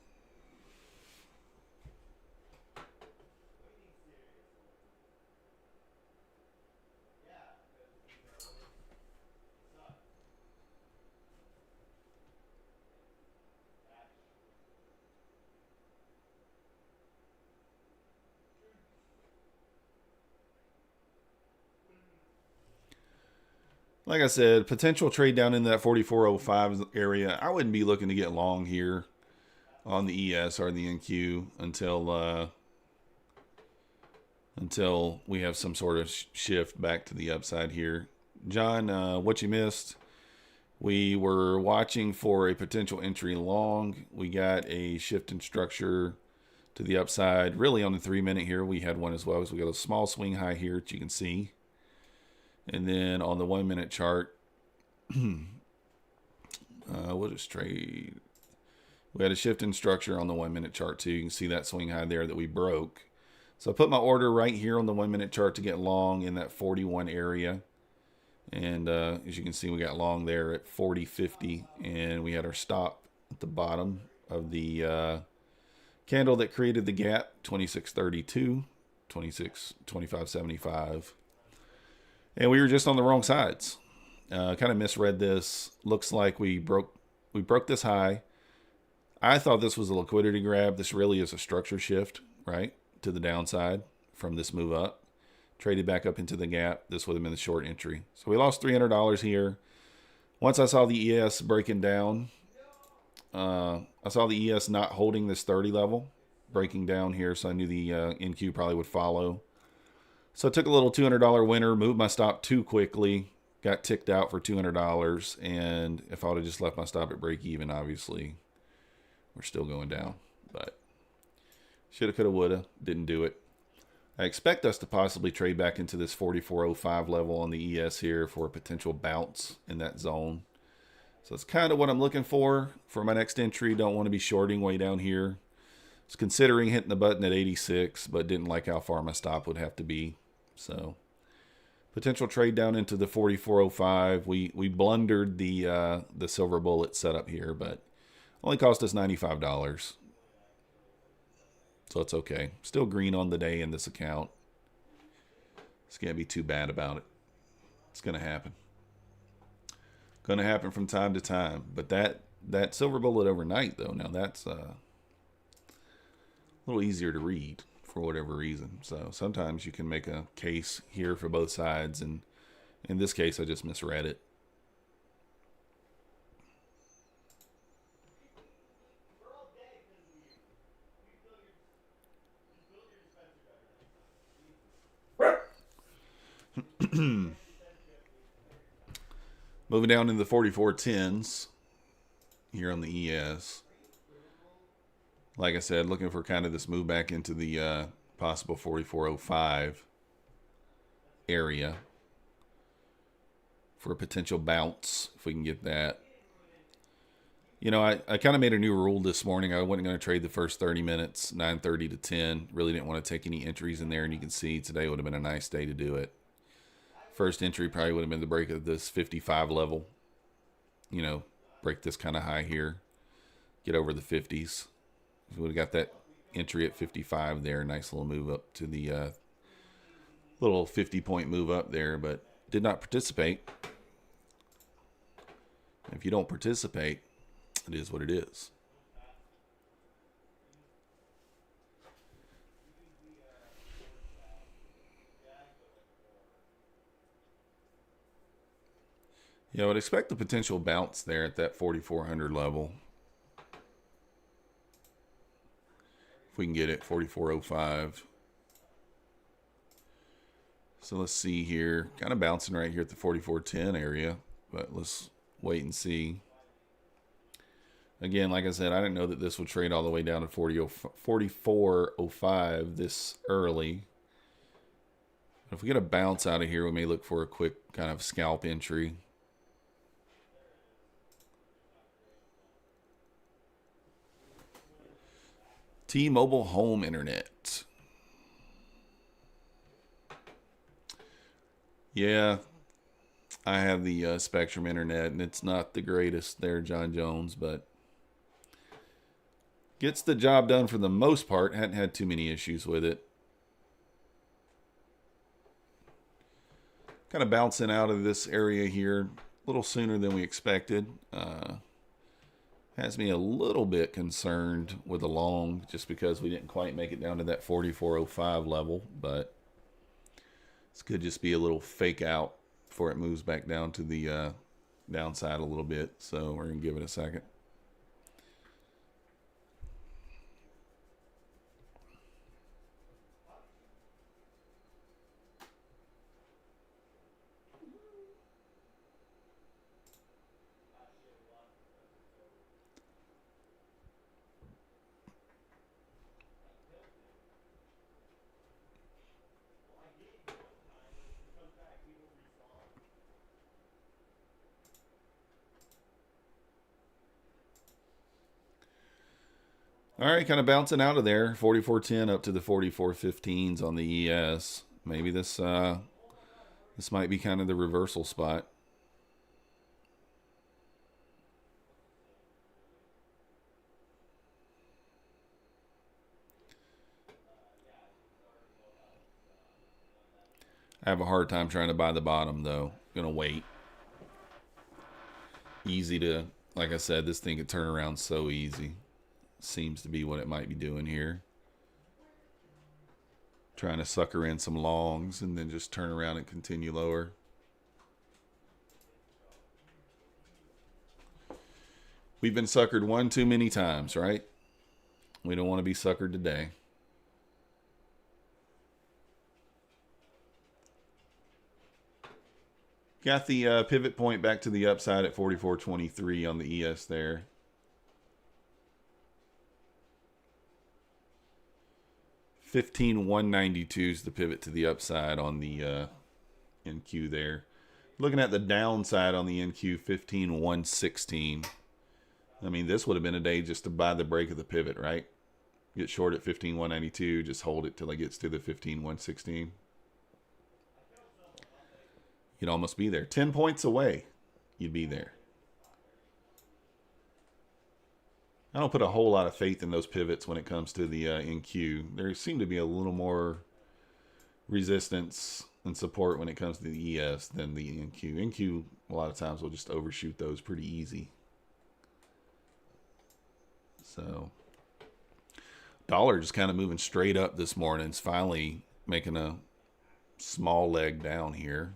Like I said, potential trade down in that 4405 area. I wouldn't be looking to get long here on the ES or the NQ until we have some sort of shift back to the upside here. John, what you missed We were watching for a potential entry long. We got a shift in structure to the upside. Really on the 3-minute here, we had one as well. So we got a small swing high here that you can see. And then on the 1-minute chart, we'll just trade. We had a shift in structure on the 1-minute chart too. You can see that swing high there that we broke. So I put my order right here on the 1-minute chart to get long in that 41 area. And as you can see, we got long there at 40.50, and we had our stop at the bottom of the candle that created the gap, 26.32, 25.75. And we were just on the wrong sides. Kind of misread this. Looks like we broke this high. I thought this was a liquidity grab. This really is a structure shift, right, to the downside from this move up. Traded back up into the gap. This would have been the short entry. So we lost $300 here. Once I saw the ES breaking down, I saw the ES not holding this 30 level, breaking down here, so I knew the NQ probably would follow. So I took a little $200 winner, moved my stop too quickly, got ticked out for $200, and if I would have just left my stop at break even, obviously, we're still going down. But shoulda, coulda, woulda, didn't do it. I expect us to possibly trade back into this 44.05 level on the ES here for a potential bounce in that zone. So that's kind of what I'm looking for my next entry. Don't want to be shorting way down here. I was considering hitting the button at 86, but didn't like how far my stop would have to be. So potential trade down into the 44.05. We blundered the silver bullet setup here, but only cost us $95. So it's okay. Still green on the day in this account. It's going to be too bad about it. It's going to happen. Going to happen from time to time. But that silver bullet overnight, though, now that's a little easier to read for whatever reason. So sometimes you can make a case here for both sides. And in this case, I just misread it. Moving down into the 44.10s here on the ES. Like I said, looking for kind of this move back into the possible 44.05 area for a potential bounce, if we can get that. You know, I kind of made a new rule this morning. I wasn't going to trade the first 30 minutes, 9:30 to 10. Really didn't want to take any entries in there, and you can see today would have been a nice day to do it. First entry probably would have been the break of this 55 level. You know, break this kind of high here. Get over the 50s. If we would have got that entry at 55 there, nice little move up to the little 50-point move up there, but did not participate. If you don't participate, it is what it is. Yeah, I would expect the potential bounce there at that 4,400 level. If we can get it, 44.05. So let's see here. Kind of bouncing right here at the 44.10 area, but let's wait and see. Again, like I said, I didn't know that this would trade all the way down to 44.05 this early. If we get a bounce out of here, we may look for a quick kind of scalp entry. T-Mobile home internet. Yeah, I have the Spectrum internet, and it's not the greatest there, John Jones, but gets the job done for the most part. Hadn't had too many issues with it. Kind of bouncing out of this area here a little sooner than we expected. Has me a little bit concerned with the long, just because we didn't quite make it down to that 44.05 level, but this could just be a little fake out before it moves back down to the downside a little bit. So we're going to give it a second. All right, kind of bouncing out of there. 44.10 up to the 44.15s on the ES. Maybe this might be kind of the reversal spot. I have a hard time trying to buy the bottom though. Gonna wait. Easy to, like I said, this thing could turn around so easy. Seems to be what it might be doing here. Trying to sucker in some longs and then just turn around and continue lower. We've been suckered one too many times, right? We don't want to be suckered today. Got the pivot point back to the upside at 44.23 on the ES there. $15,192 is the pivot to the upside on the NQ there. Looking at the downside on the NQ, 15,116. I mean, this would have been a day just to buy the break of the pivot, right? Get short at 15,192, just hold it till it gets to the 15,116. You'd almost be there. 10 points away, you'd be there. I don't put a whole lot of faith in those pivots when it comes to the NQ. There seem to be a little more resistance and support when it comes to the ES than the NQ. NQ, a lot of times, will just overshoot those pretty easy. So, dollar just kind of moving straight up this morning. It's finally making a small leg down here.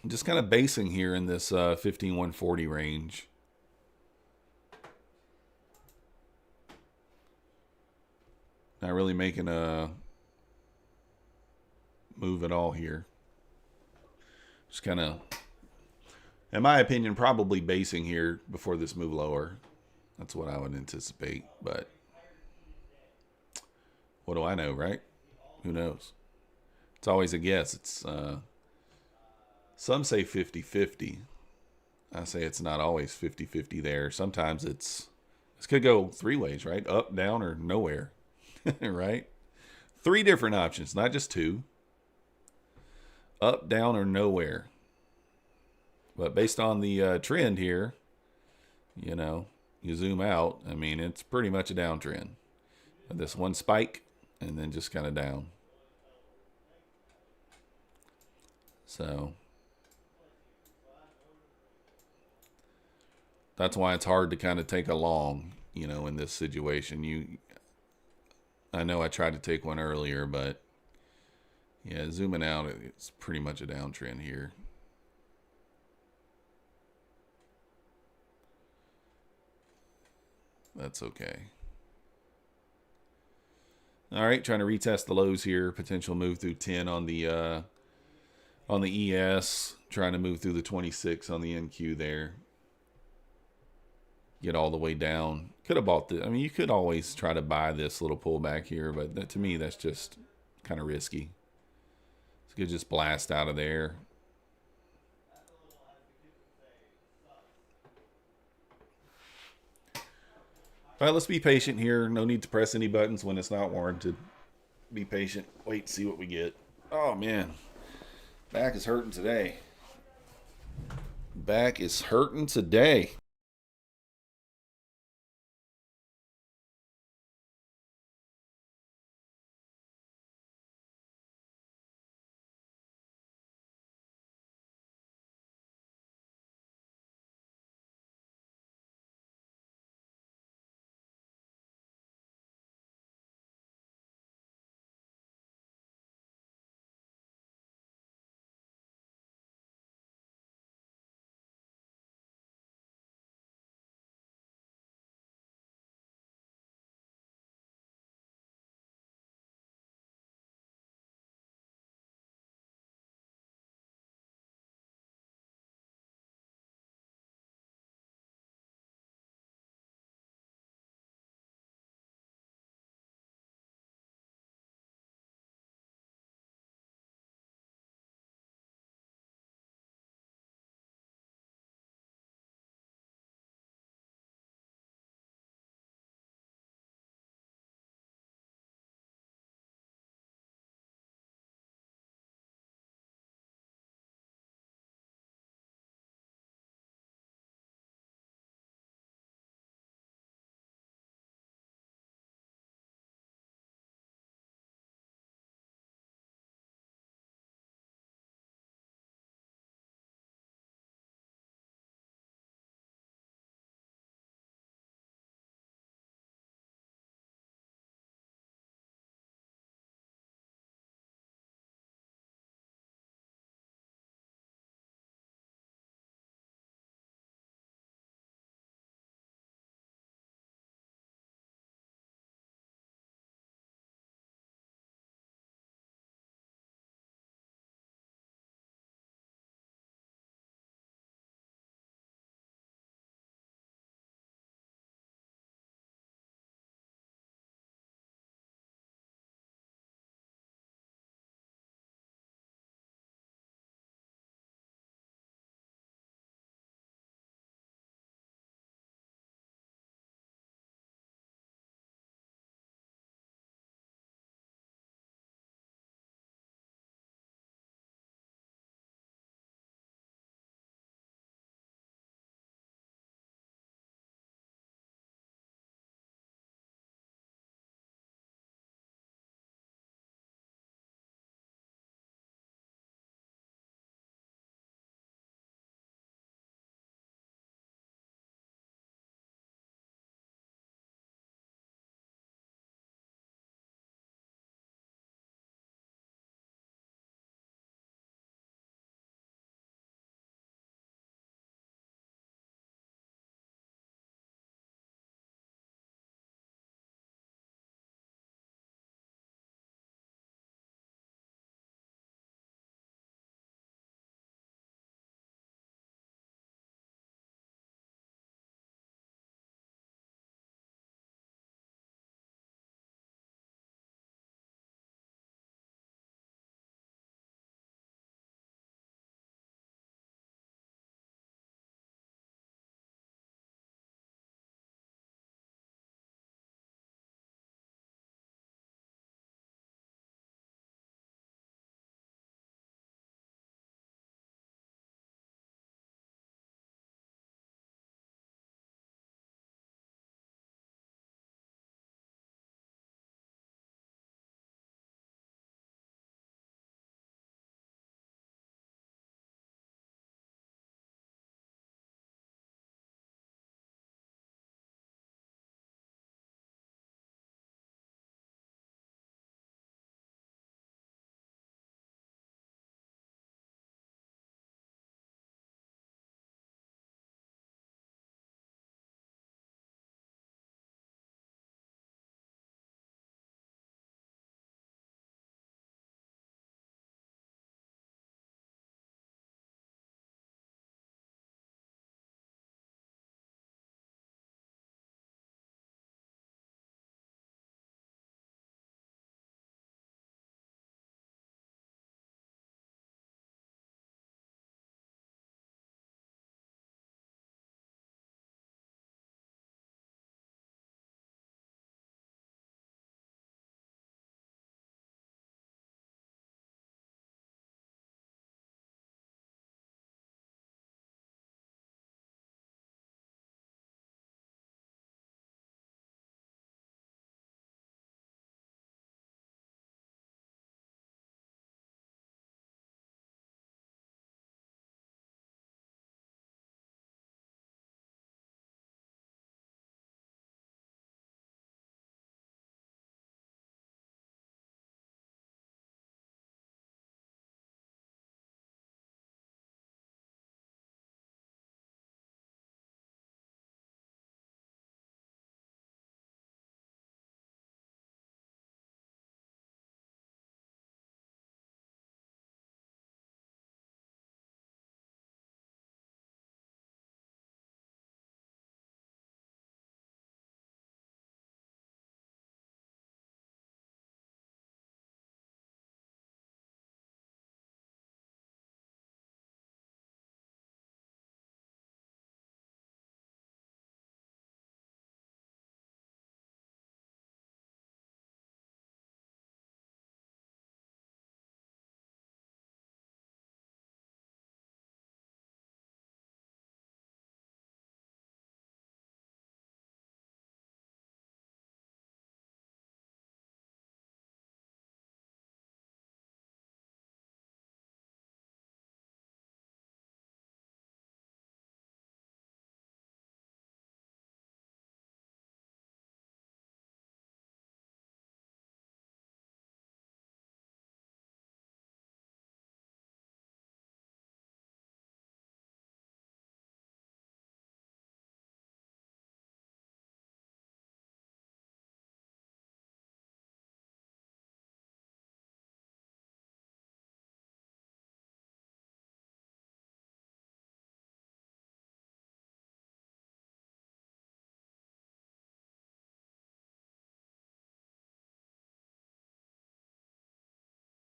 Just kind of basing here in this 15,140 range. Not really making a move at all here. Just kind of, in my opinion, probably basing here before this move lower. That's what I would anticipate. But what do I know, right? Who knows? It's always a guess. It's some say 50-50. I say it's not always 50-50 there. Sometimes this could go three ways, right? Up, down, or nowhere, right? Three different options, not just two. Up, down, or nowhere. But based on the trend here, you zoom out, I mean, it's pretty much a downtrend. This one spike, and then just kind of down. So that's why it's hard to kind of take a long, in this situation. I know I tried to take one earlier, but yeah, zooming out, it's pretty much a downtrend here. That's okay. All right, trying to retest the lows here. Potential move through 10 on the ES. Trying to move through the 26 on the NQ there. Get all the way down. Could have bought this. I mean, you could always try to buy this little pullback here, but to me, that's just kind of risky. So you could just blast out of there. All right, let's be patient here. No need to press any buttons when it's not warranted. Be patient. Wait, see what we get. Oh, man. Back is hurting today. Back is hurting today.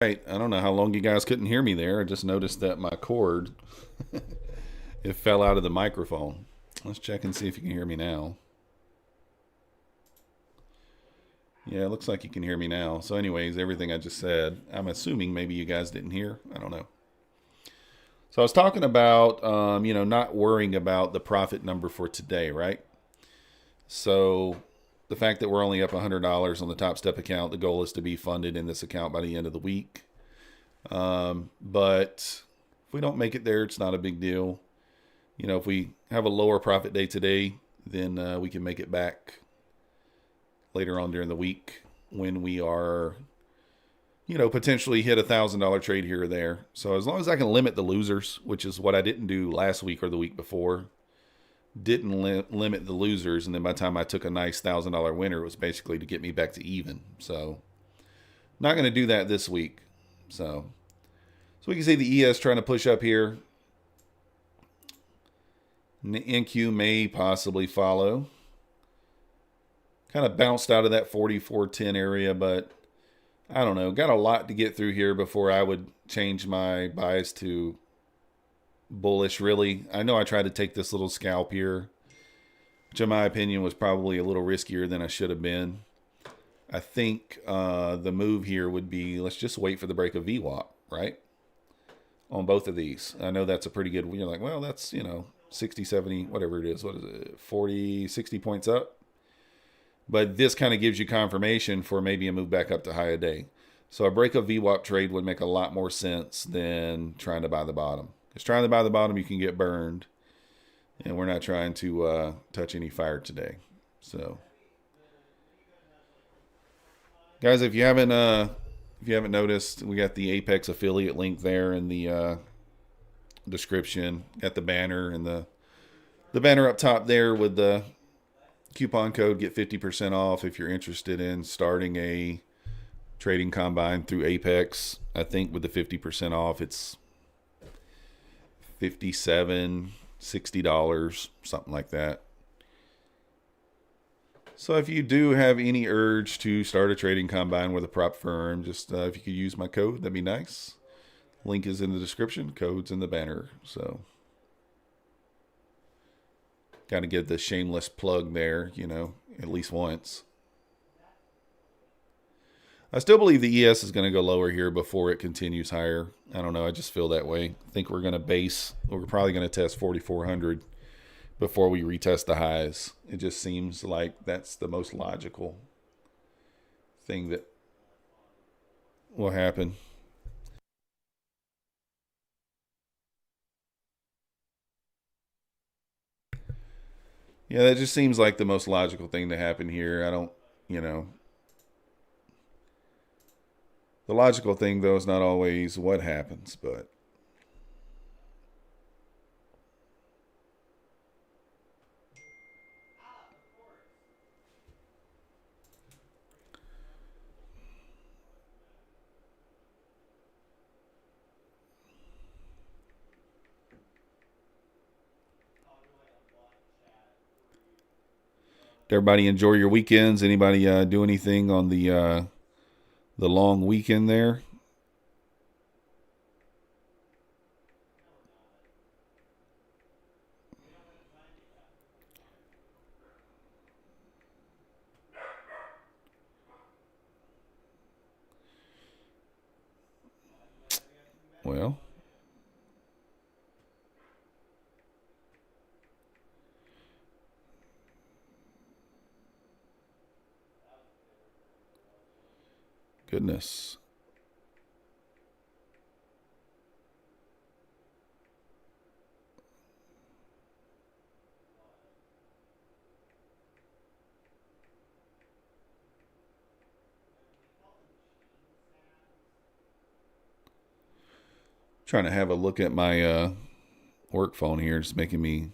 Right. I don't know how long you guys couldn't hear me there. I just noticed that my cord it fell out of the microphone. Let's check and see if you can hear me now. Yeah, it looks like you can hear me now. So anyways, everything I just said, I'm assuming maybe you guys didn't hear. I don't know. So I was talking about, not worrying about the profit number for today, right? So the fact that we're only up $100 on the Top Step account, the goal is to be funded in this account by the end of the week. But if we don't make it there, it's not a big deal. If we have a lower profit day today, then we can make it back later on during the week when we are, potentially hit $1,000 trade here or there. So as long as I can limit the losers, which is what I didn't do last week or the week before, didn't limit the losers, and then by the time I took a nice $1,000 winner, it was basically to get me back to even. So not going to do that this week. So we can see the ES trying to push up here. NQ may possibly follow. Kind of bounced out of that 44.10 area, but I don't know. Got a lot to get through here before I would change my bias to bullish, really. I know I tried to take this little scalp here, which in my opinion was probably a little riskier than I should have been. I think the move here would be, let's just wait for the break of VWAP, right? On both of these. I know that's a pretty good, you're like, well, that's, 60, 70, whatever it is. What is it? 40, 60 points up. But this kind of gives you confirmation for maybe a move back up to high a day. So a break of VWAP trade would make a lot more sense than trying to buy the bottom. Because trying to buy the bottom, you can get burned. And we're not trying to touch any fire today. So, guys, if you haven't noticed, we got the Apex affiliate link there in the description. Got the banner and the banner up top there with the coupon code. Get 50% off if you're interested in starting a trading combine through Apex. I think with the 50% off, it's $57, $60, something like that. So if you do have any urge to start a trading combine with a prop firm, just if you could use my code, that'd be nice. Link is in the description. Code's in the banner. So got to get the shameless plug there, at least once. I still believe the ES is going to go lower here before it continues higher. I don't know. I just feel that way. I think we're going to we're probably going to test 4,400 before we retest the highs. It just seems like that's the most logical thing that will happen. Yeah, that just seems like the most logical thing to happen here. I don't, the logical thing, though, is not always what happens, but everybody enjoy your weekends. Anybody do anything on the long weekend there? Well, goodness. Trying to have a look at my work phone here. It's making me...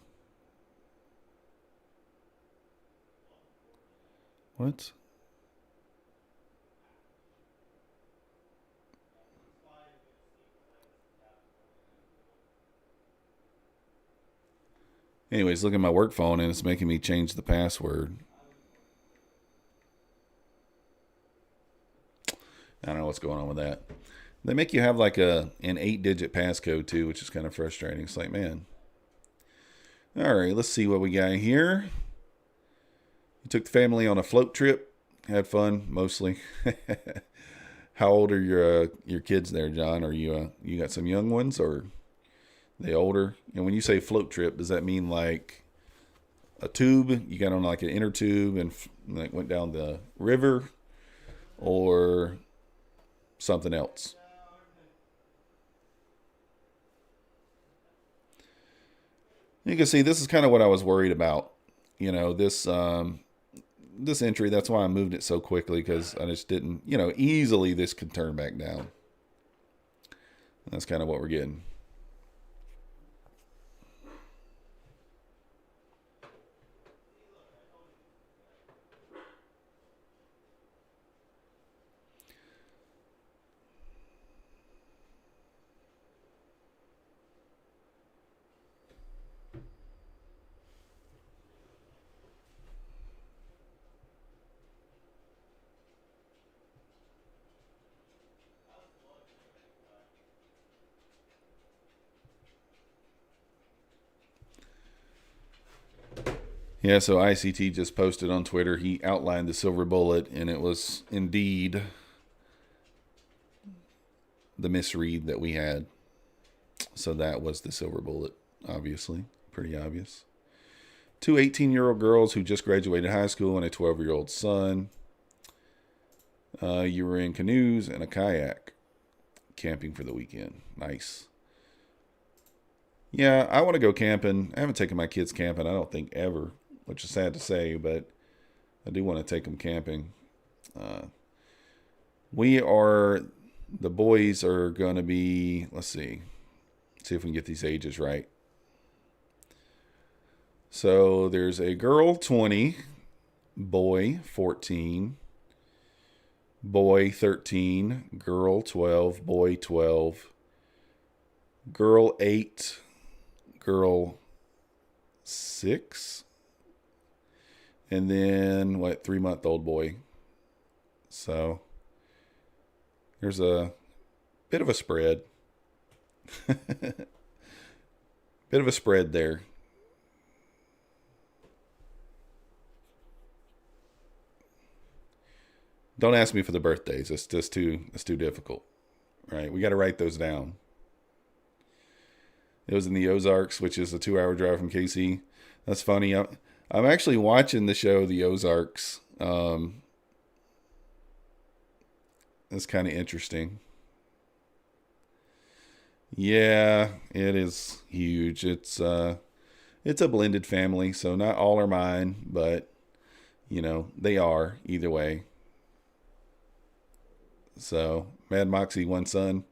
What? Anyways, look at my work phone and it's making me change the password. I don't know what's going on with that. They make you have like an 8-digit passcode too, which is kind of frustrating. It's like, man. All right, let's see what we got here. You took the family on a float trip. Had fun, mostly. How old are your kids there, John? Are you got some young ones, or they older? And when you say float trip, does that mean like a tube? You got on like an inner tube and like went down the river, or something else? You can see this is kind of what I was worried about. This entry. That's why I moved it so quickly, because I just didn't. Easily this could turn back down. That's kind of what we're getting. Yeah, so ICT just posted on Twitter. He outlined the silver bullet, and it was indeed the misread that we had. So that was the silver bullet, obviously. Pretty obvious. Two 18-year-old girls who just graduated high school and a 12-year-old son. You were in canoes and a kayak, camping for the weekend. Nice. Yeah, I want to go camping. I haven't taken my kids camping, I don't think, ever, which is sad to say, but I do want to take them camping. The boys are going to be, let's see if we can get these ages right. So there's a girl 20, boy 14, boy 13, girl 12, boy 12, girl 8, girl 6, and then 3-month-old boy. So there's a bit of a spread. Bit of a spread there. Don't ask me for the birthdays. It's too difficult. Right? We got to write those down. It was in the Ozarks, which is a 2-hour drive from KC. That's funny. I'm actually watching the show The Ozarks. It's kind of interesting. Yeah, it is huge. It's a blended family, so not all are mine, but they are either way. So Mad Moxie, one son.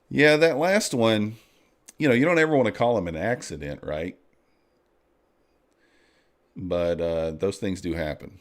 Yeah, that last one, you don't ever want to call him an accident, right? But those things do happen.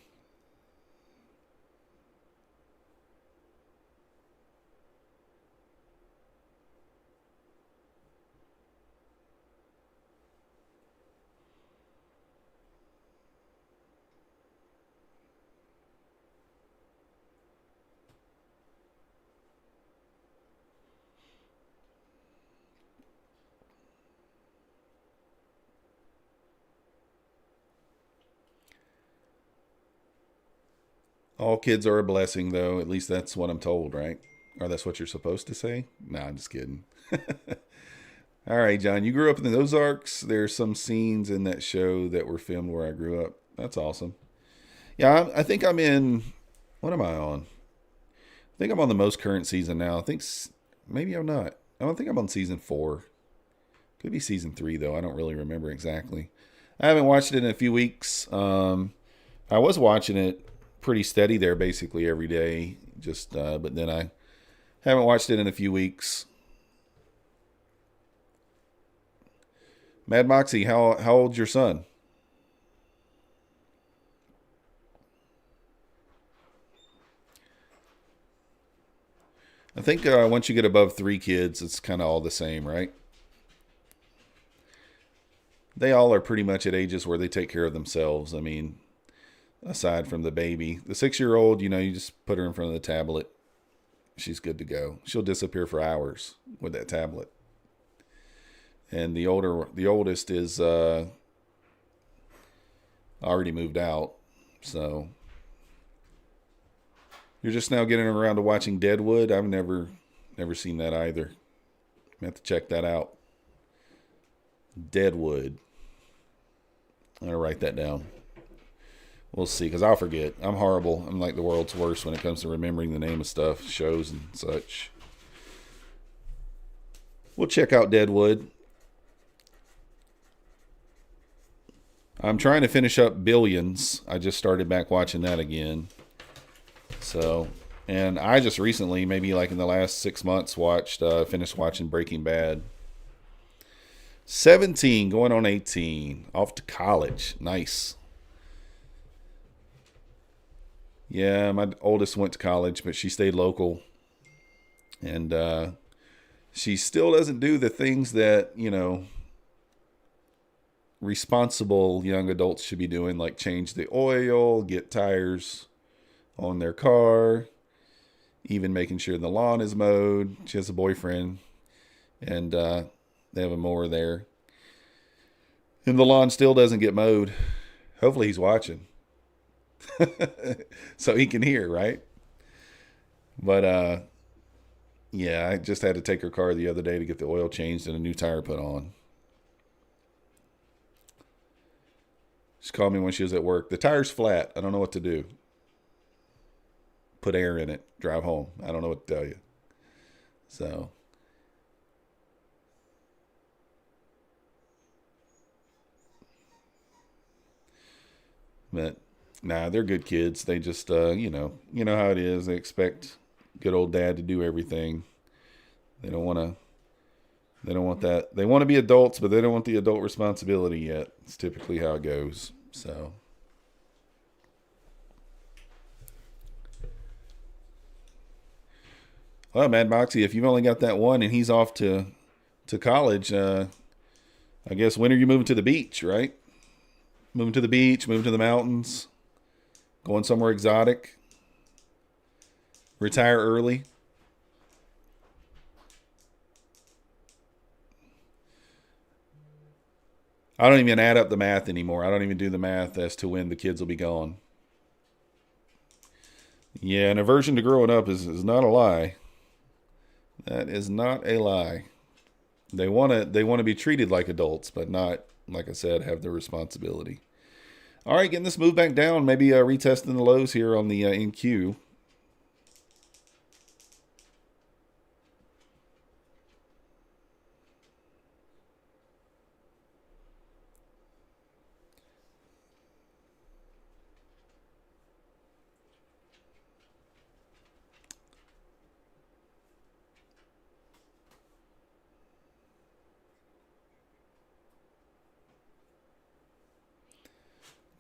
All kids are a blessing, though. At least that's what I'm told, right? Or that's what you're supposed to say? Nah, I'm just kidding. All right, John, you grew up in the Ozarks. There's some scenes in that show that were filmed where I grew up. That's awesome. Yeah, I think I'm in. What am I on? I think I'm on the most current season now. I think maybe I'm not. I don't think I'm on season 4. Could be season 3, though. I don't really remember exactly. I haven't watched it in a few weeks. I was watching it pretty steady there, basically every day. But then I haven't watched it in a few weeks. Mad Moxie, how old's your son? I think once you get above 3 kids, it's kind of all the same, right? They all are pretty much at ages where they take care of themselves. I mean, aside from the baby, the 6-year-old, you just put her in front of the tablet she's good to go. She'll disappear for hours with that tablet. And the oldest is already moved out. So you're just now getting around to watching Deadwood. I've never seen that either. I have to check that out. Deadwood. I'm gonna write that down. We'll see, because I'll forget. I'm horrible. I'm like the world's worst when it comes to remembering the name of stuff, shows and such. We'll check out Deadwood. I'm trying to finish up Billions. I just started back watching that again. So, and I just recently, maybe like in the last 6 months, finished watching Breaking Bad. 17, going on 18. Off to college. Nice. Yeah, my oldest went to college, but she stayed local. And she still doesn't do the things that, responsible young adults should be doing, like change the oil, get tires on their car, even making sure the lawn is mowed. She has a boyfriend, and they have a mower there. And the lawn still doesn't get mowed. Hopefully he's watching. So he can hear, right? But yeah, I just had to take her car the other day to get the oil changed and a new tire put on. She called me when she was at work. The tire's flat. I don't know what to do. Put air in it. Drive home. I don't know what to tell you. So. But, nah, they're good kids. They just, you know how it is. They expect good old dad to do everything. They don't want that. They want to be adults, but they don't want the adult responsibility yet. It's typically how it goes. So. Well, Mad Moxie, if you've only got that one and he's off to college, I guess when are you moving to the beach, right? Moving to the beach, moving to the mountains, going somewhere exotic, retire early. I don't even add up the math anymore. I don't even do the math as to when the kids will be gone. Yeah, an aversion to growing up is not a lie. That is not a lie. They want to be treated like adults, but not, like I said, have the responsibility. All right, getting this move back down. Maybe retesting the lows here on the NQ.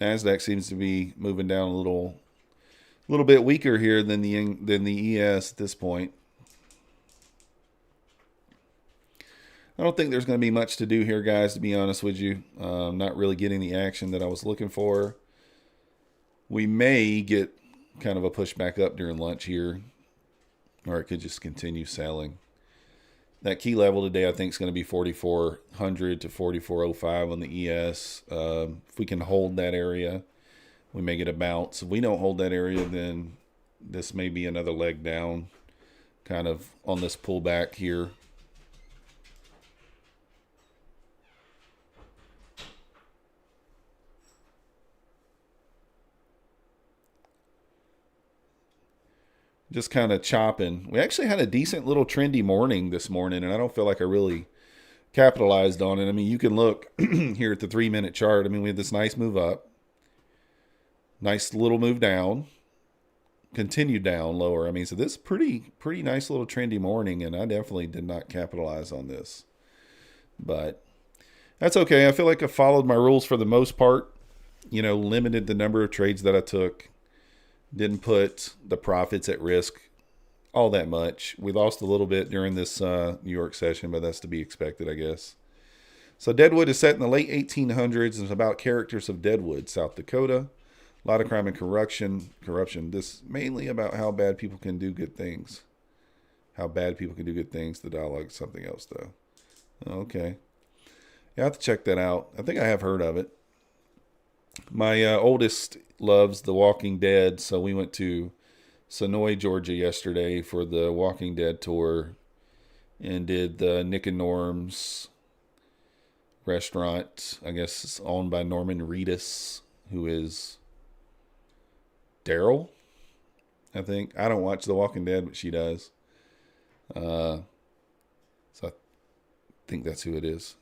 Nasdaq seems to be moving down a little bit weaker here than the ES at this point. I don't think there's going to be much to do here, guys, to be honest with you. Not really getting the action that I was looking for. We may get kind of a push back up during lunch here, or it could just continue selling. That key level today, I think, is going to be 4,400 to 4,405 on the ES. If we can hold that area, we may get a bounce. If we don't hold that area, then this may be another leg down, kind of on this pullback here. Just kind of chopping. We actually had a decent little trendy morning this morning, and I don't feel like I really capitalized on it. I mean, you can look here at the 3-minute chart. I mean, we had this nice move up, nice little move down, continued down lower. I mean, so this pretty nice little trendy morning, and I definitely did not capitalize on this. But that's okay. I feel like I followed my rules for the most part. Limited the number of trades that I took. Didn't put the profits at risk all that much. We lost a little bit during this New York session, but that's to be expected, I guess. So Deadwood is set in the late 1800s. It's about characters of Deadwood, South Dakota. A lot of crime and corruption. This mainly about how bad people can do good things. How bad people can do good things. The dialogue is something else, though. Okay. Yeah, I have to check that out. I think I have heard of it. My oldest loves The Walking Dead, so we went to Sonoy, Georgia yesterday for the Walking Dead tour and did the Nick and Norm's restaurant. I guess it's owned by Norman Reedus, who is Daryl, I think. I don't watch The Walking Dead, but she does. So I think that's who it is.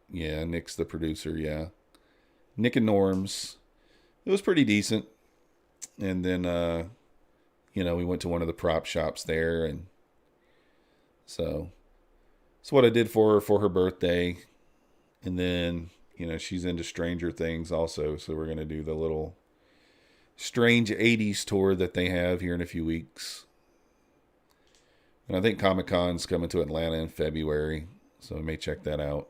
Yeah, Nick's the producer, yeah. Nick and Norm's. It was pretty decent. And then, we went to one of the prop shops there. And so it's what I did for her birthday. And then, she's into Stranger Things also. So we're going to do the little Strange 80s tour that they have here in a few weeks. And I think Comic-Con's coming to Atlanta in February. So we may check that out.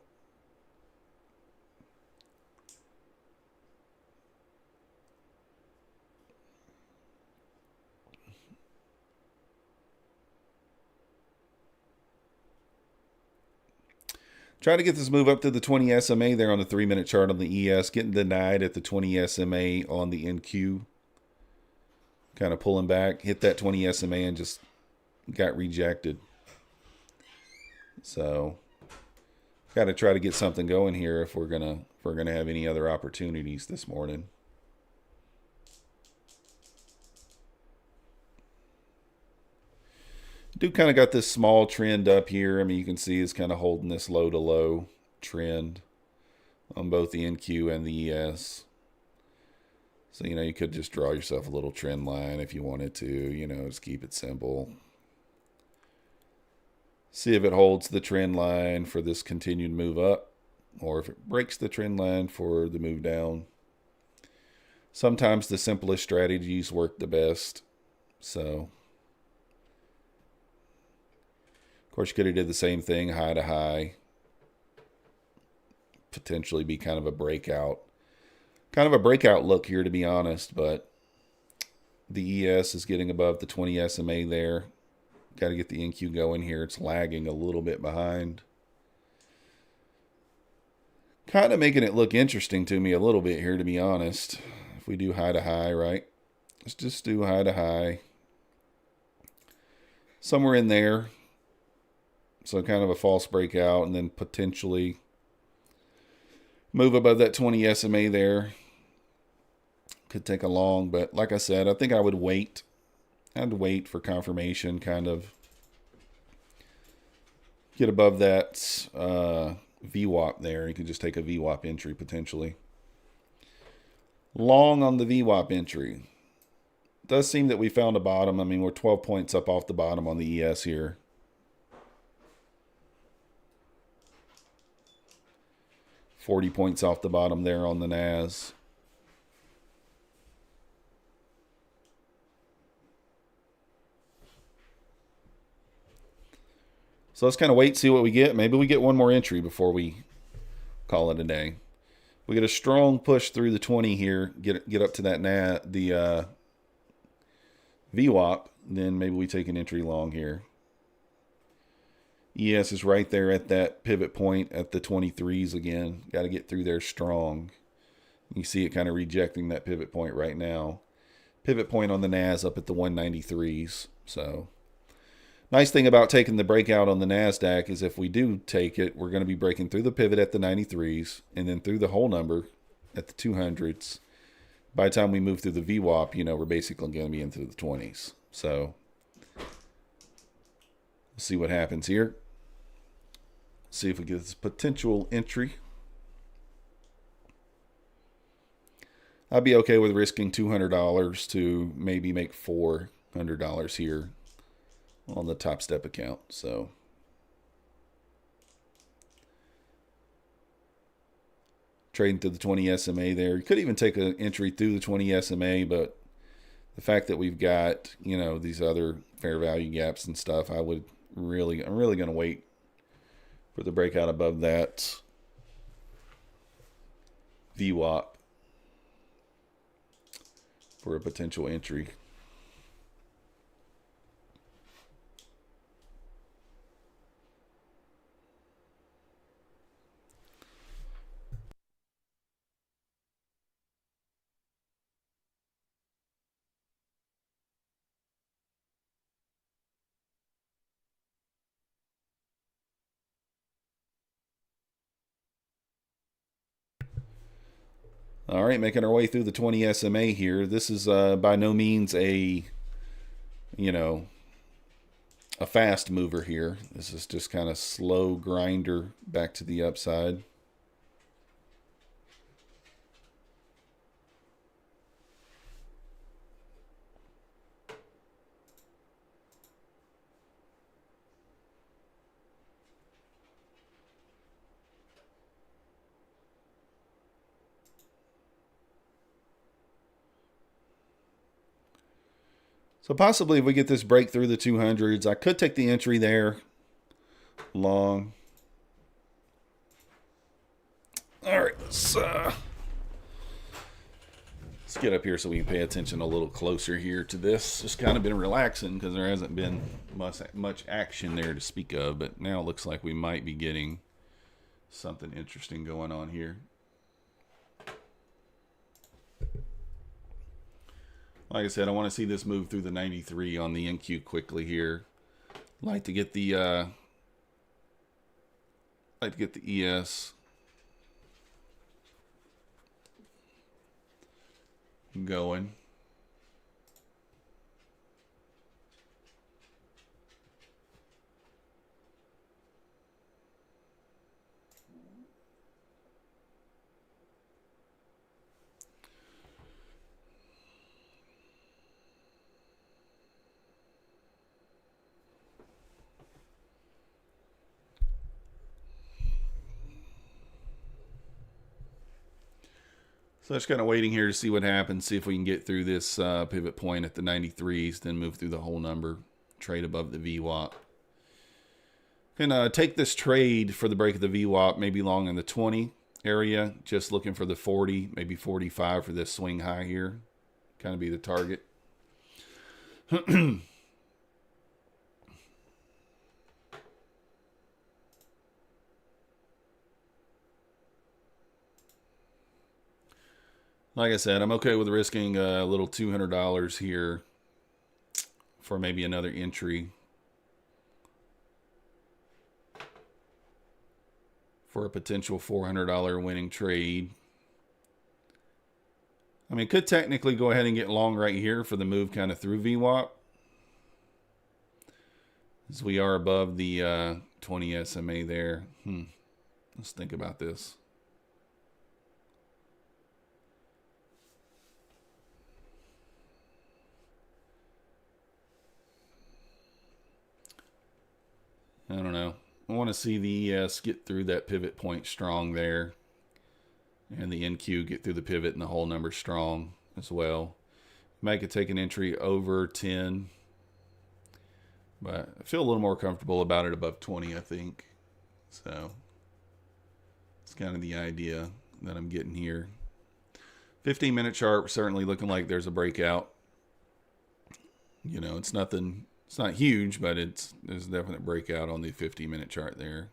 Try to get this move up to the 20 SMA there on the 3-minute chart on the ES. Getting denied at the 20 SMA on the NQ. Kind of pulling back. Hit that 20 SMA and just got rejected. So got to try to get something going here if we're gonna have any other opportunities this morning. Do kind of got this small trend up here. I mean, you can see it's kind of holding this low to low trend on both the NQ and the ES. So, you could just draw yourself a little trend line if you wanted to, just keep it simple. See if it holds the trend line for this continued move up, or if it breaks the trend line for the move down. Sometimes the simplest strategies work the best. So, of course, you could have did the same thing, high to high. Potentially be kind of a breakout. Kind of a breakout look here, to be honest, but the ES is getting above the 20 SMA there. Got to get the NQ going here. It's lagging a little bit behind. Kind of making it look interesting to me a little bit here, to be honest. If we do high to high, right? Let's just do high to high. Somewhere in there. So kind of a false breakout, and then potentially move above that 20 SMA there. Could take a long, but like I said, I think I would wait. I'd wait for confirmation, kind of get above that VWAP there. You could just take a VWAP entry potentially. Long on the VWAP entry. Does seem that we found a bottom. I mean, we're 12 points up off the bottom on the ES here. $40 points off the bottom there on the NAS. So let's kind of wait, see what we get. Maybe we get one more entry before we call it a day. We get a strong push through the 20 here, get up to that the VWAP, then maybe we take an entry long here. ES is right there at that pivot point at the 23s again. Got to get through there strong. You see it kind of rejecting that pivot point right now. Pivot point on the NAS up at the 193s. So nice thing about taking the breakout on the Nasdaq is if we do take it, we're going to be breaking through the pivot at the 93s and then through the whole number at the 200s. By the time we move through the VWAP, we're basically going to be into the 20s. So we'll see what happens here. See if we get this potential entry. I'd be okay with risking $200 to maybe make $400 here on the Top Step account. So trading to the 20 SMA there. You could even take an entry through the 20 SMA, but the fact that we've got, these other fair value gaps and stuff, I'm really going to wait for the breakout above that VWAP for a potential entry. All right, making our way through the 20 SMA here. This is by no means a, you know, a fast mover here. This is just kind of slow grinder back to the upside. So possibly if we get this break through the 200s, I could take the entry there long. All right, let's get up here so we can pay attention a little closer here to this. Just kind of been relaxing because there hasn't been much action there to speak of, but now it looks like we might be getting something interesting going on here. Like I said, I want to see this move through the 93 on the NQ quickly here. Like to get the ES going. So just kind of waiting here to see what happens, see if we can get through this pivot point at the 93s, then move through the whole number, trade above the VWAP. Can take this trade for the break of the VWAP, maybe long in the 20 area, just looking for the 40, maybe 45 for this swing high here. Kind of be the target. Like I said, I'm okay with risking a little $200 here for maybe another entry for a potential $400 winning trade. I mean, could technically go ahead and get long right here for the move kind of through VWAP, as we are above the 20 SMA there. Let's think about this. I don't know. I want to see the ES get through that pivot point strong there. And the NQ get through the pivot and the whole number strong as well. Might could take an entry over 10. But I feel a little more comfortable about it above 20, I think. So it's kind of the idea that I'm getting here. 15-minute chart certainly looking like there's a breakout. You know, it's nothing. It's not huge, but there's a definite breakout on the 50-minute chart there.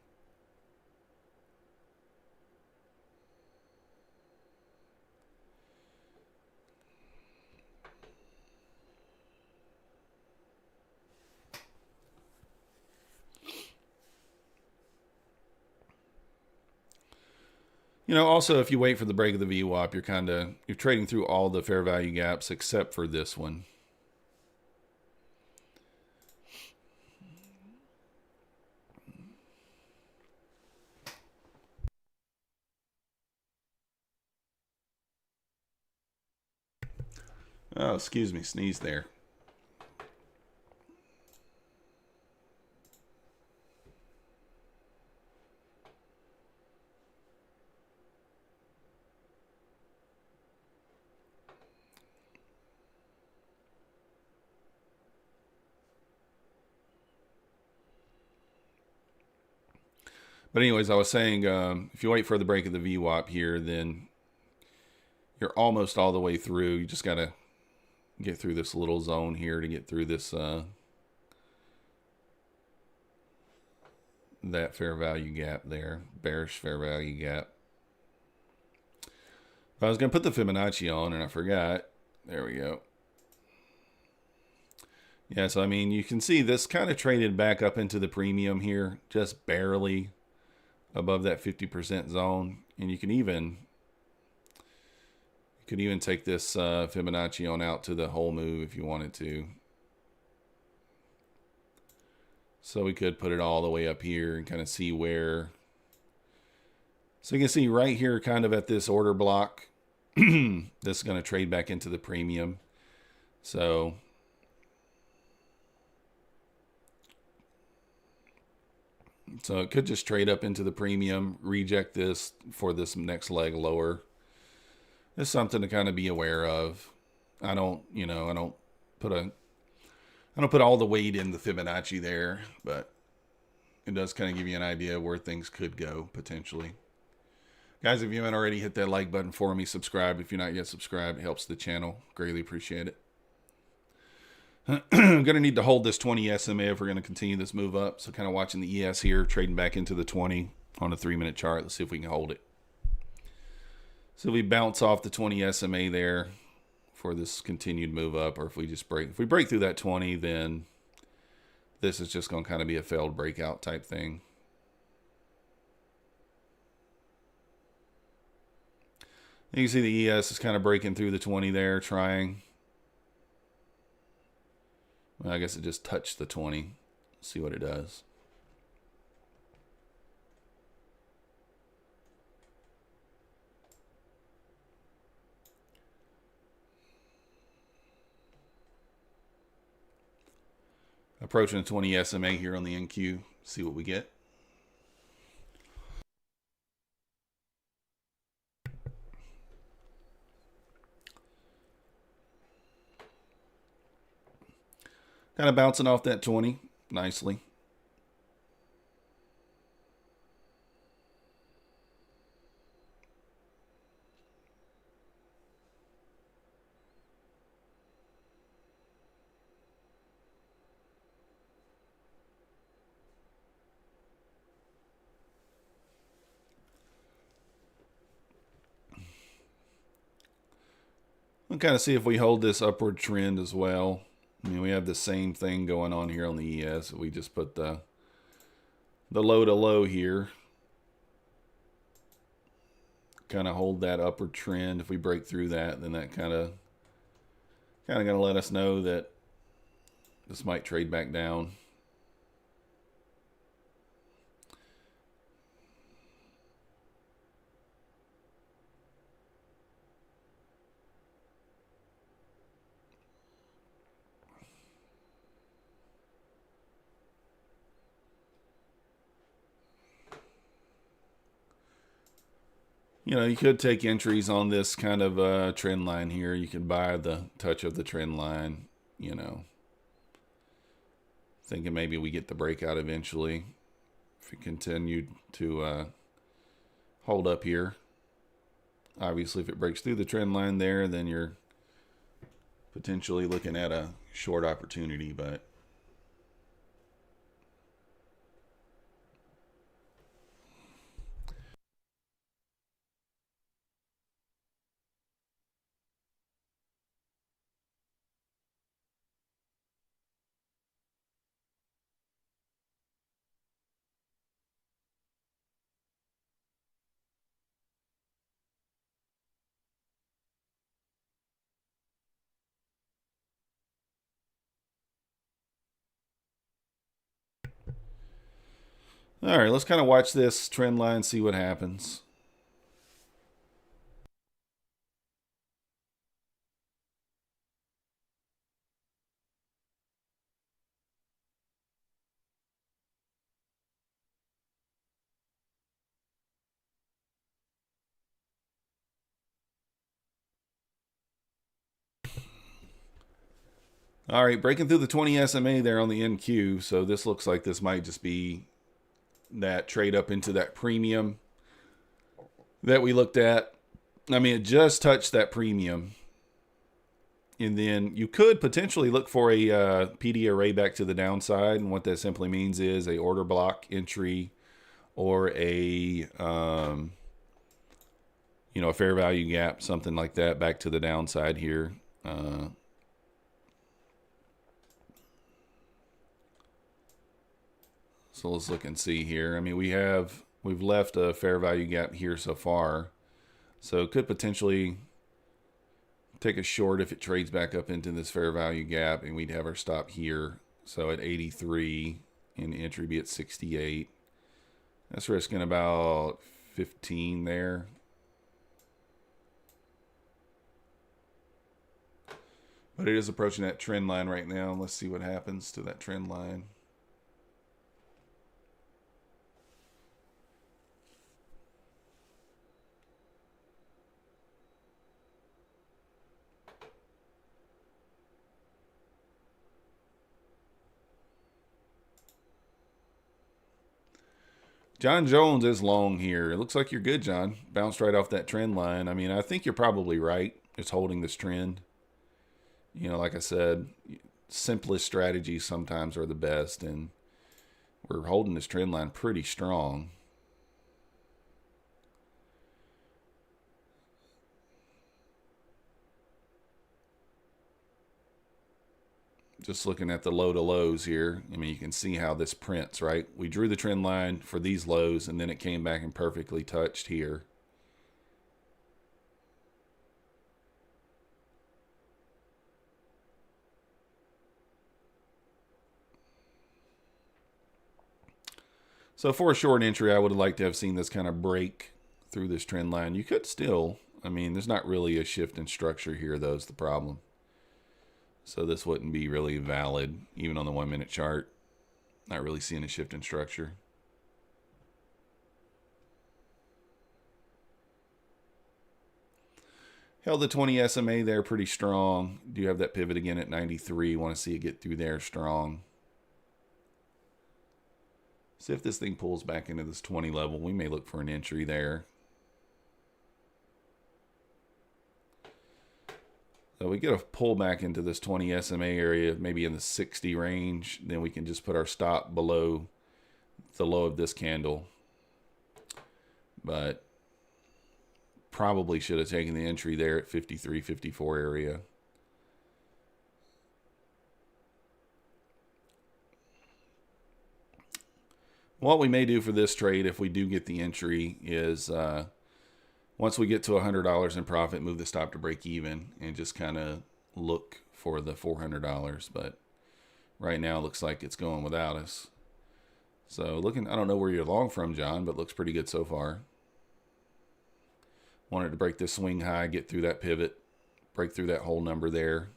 You know, also if you wait for the break of the VWAP, you're trading through all the fair value gaps except for this one. Oh, excuse me, sneeze there. But anyways, I was saying, if you wait for the break of the VWAP here, then you're almost all the way through. You just got to get through this little zone here to get through this that fair value gap there, bearish fair value gap. But I was going to put the Fibonacci on and I forgot. There we go. Yeah, so I mean, you can see this kind of traded back up into the premium here, just barely above that 50% zone. And you can even Could even take this Fibonacci on out to the whole move if you wanted to. So we could put it all the way up here and kind of see where. So you can see right here kind of at this order block. This is going to trade back into the premium. So it could just trade up into the premium, reject this for this next leg lower. It's something to kind of be aware of. I don't put all the weight in the Fibonacci there, but it does kind of give you an idea of where things could go potentially. Guys, if you haven't already, hit that like button for me. Subscribe if you're not yet subscribed. It helps the channel. Greatly appreciate it. I'm going to need to hold this 20 SMA if we're going to continue this move up. So kind of watching the ES here, trading back into the 20 on a 3-minute chart. Let's see if we can hold it. So we bounce off the 20 SMA there for this continued move up, or if we just break through that 20, then this is just going to kind of be a failed breakout type thing. You can see the ES is kind of breaking through the 20 there, trying. Well, I guess it just touched the 20. Let's see what it does. Approaching the 20 SMA here on the NQ. See what we get. Kind of bouncing off that 20 nicely. We'll kind of see if we hold this upward trend as well. I mean, we have the same thing going on here on the ES. We just put the low to low here. Kind of hold that upward trend. If we break through that, then that kind of going to let us know that this might trade back down. You know, you could take entries on this kind of trend line here. You could buy the touch of the trend line, you know. Thinking maybe we get the breakout eventually. If we continue to hold up here. Obviously, if it breaks through the trend line there, then you're potentially looking at a short opportunity, but all right, let's kind of watch this trend line, see what happens. All right, breaking through the 20 SMA there on the NQ. So this looks like this might just be that trade up into that premium that we looked at. I mean, it just touched that premium. And then you could potentially look for a PD array back to the downside. And what that simply means is a order block entry or a, a fair value gap, something like that, back to the downside here. So let's look and see here. I mean, we've left a fair value gap here so far. So it could potentially Take a short if it trades back up into this fair value gap, and we'd have our stop here. So at 83 and entry be at 68. That's risking about 15 there. But it is approaching that trend line right now. Let's see what happens to that trend line. John Jones is long here. It looks like you're good, John. Bounced right off that trend line. I mean, I think you're probably right. It's holding this trend. You know, like I said, simplest strategies sometimes are the best, and we're holding this trend line pretty strong. Just looking at the low to lows here, I mean, you can see how this prints, right? We drew the trend line for these lows, and then it came back and perfectly touched here. So for a short entry, I would have liked to have seen this kind of break through this trend line. You could still, I mean, there's not really a shift in structure here, though, is the problem. So this wouldn't be really valid, even on the 1 minute chart. Not really seeing a shift in structure. Held the 20 SMA there pretty strong. Do have that pivot again at 93. Want to see it get through there strong. See if this thing pulls back into this 20 level. We may look for an entry there. So we get a pull back into this 20 SMA area, maybe in the 60 range. Then we can just put our stop below the low of this candle. But probably should have taken the entry there at 53, 54 area. What we may do for this trade, if we do get the entry, is once we get to $100 in profit, move the stop to break even and just kind of look for the $400. But right now it looks like it's going without us. So looking, I don't know where you're long from, John, but looks pretty good so far. Wanted to break this swing high, get through that pivot, break through that whole number there.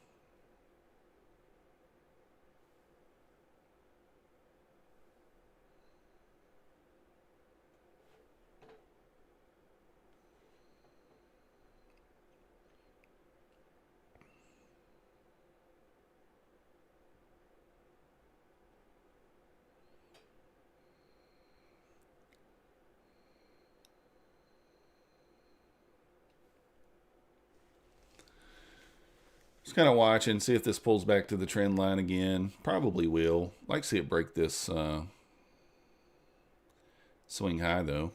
Just kind of watch and see if this pulls back to the trend line again. Probably will. Like to see it break this swing high, though.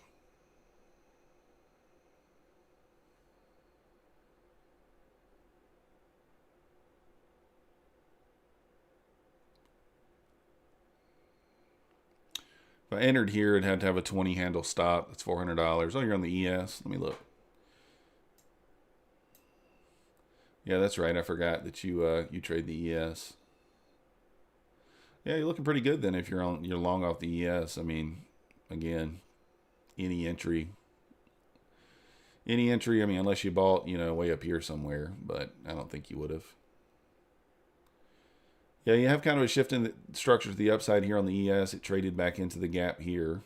If I entered here, it'd have to have a 20 handle stop. That's $400. Oh, you're on the ES. Let me look. Yeah, that's right. I forgot that you trade the ES. Yeah, you're looking pretty good then if you're long off the ES. I mean, again, any entry. I mean, unless you bought, way up here somewhere, but I don't think you would have. Yeah, you have kind of a shift in the structure to the upside here on the ES. It traded back into the gap here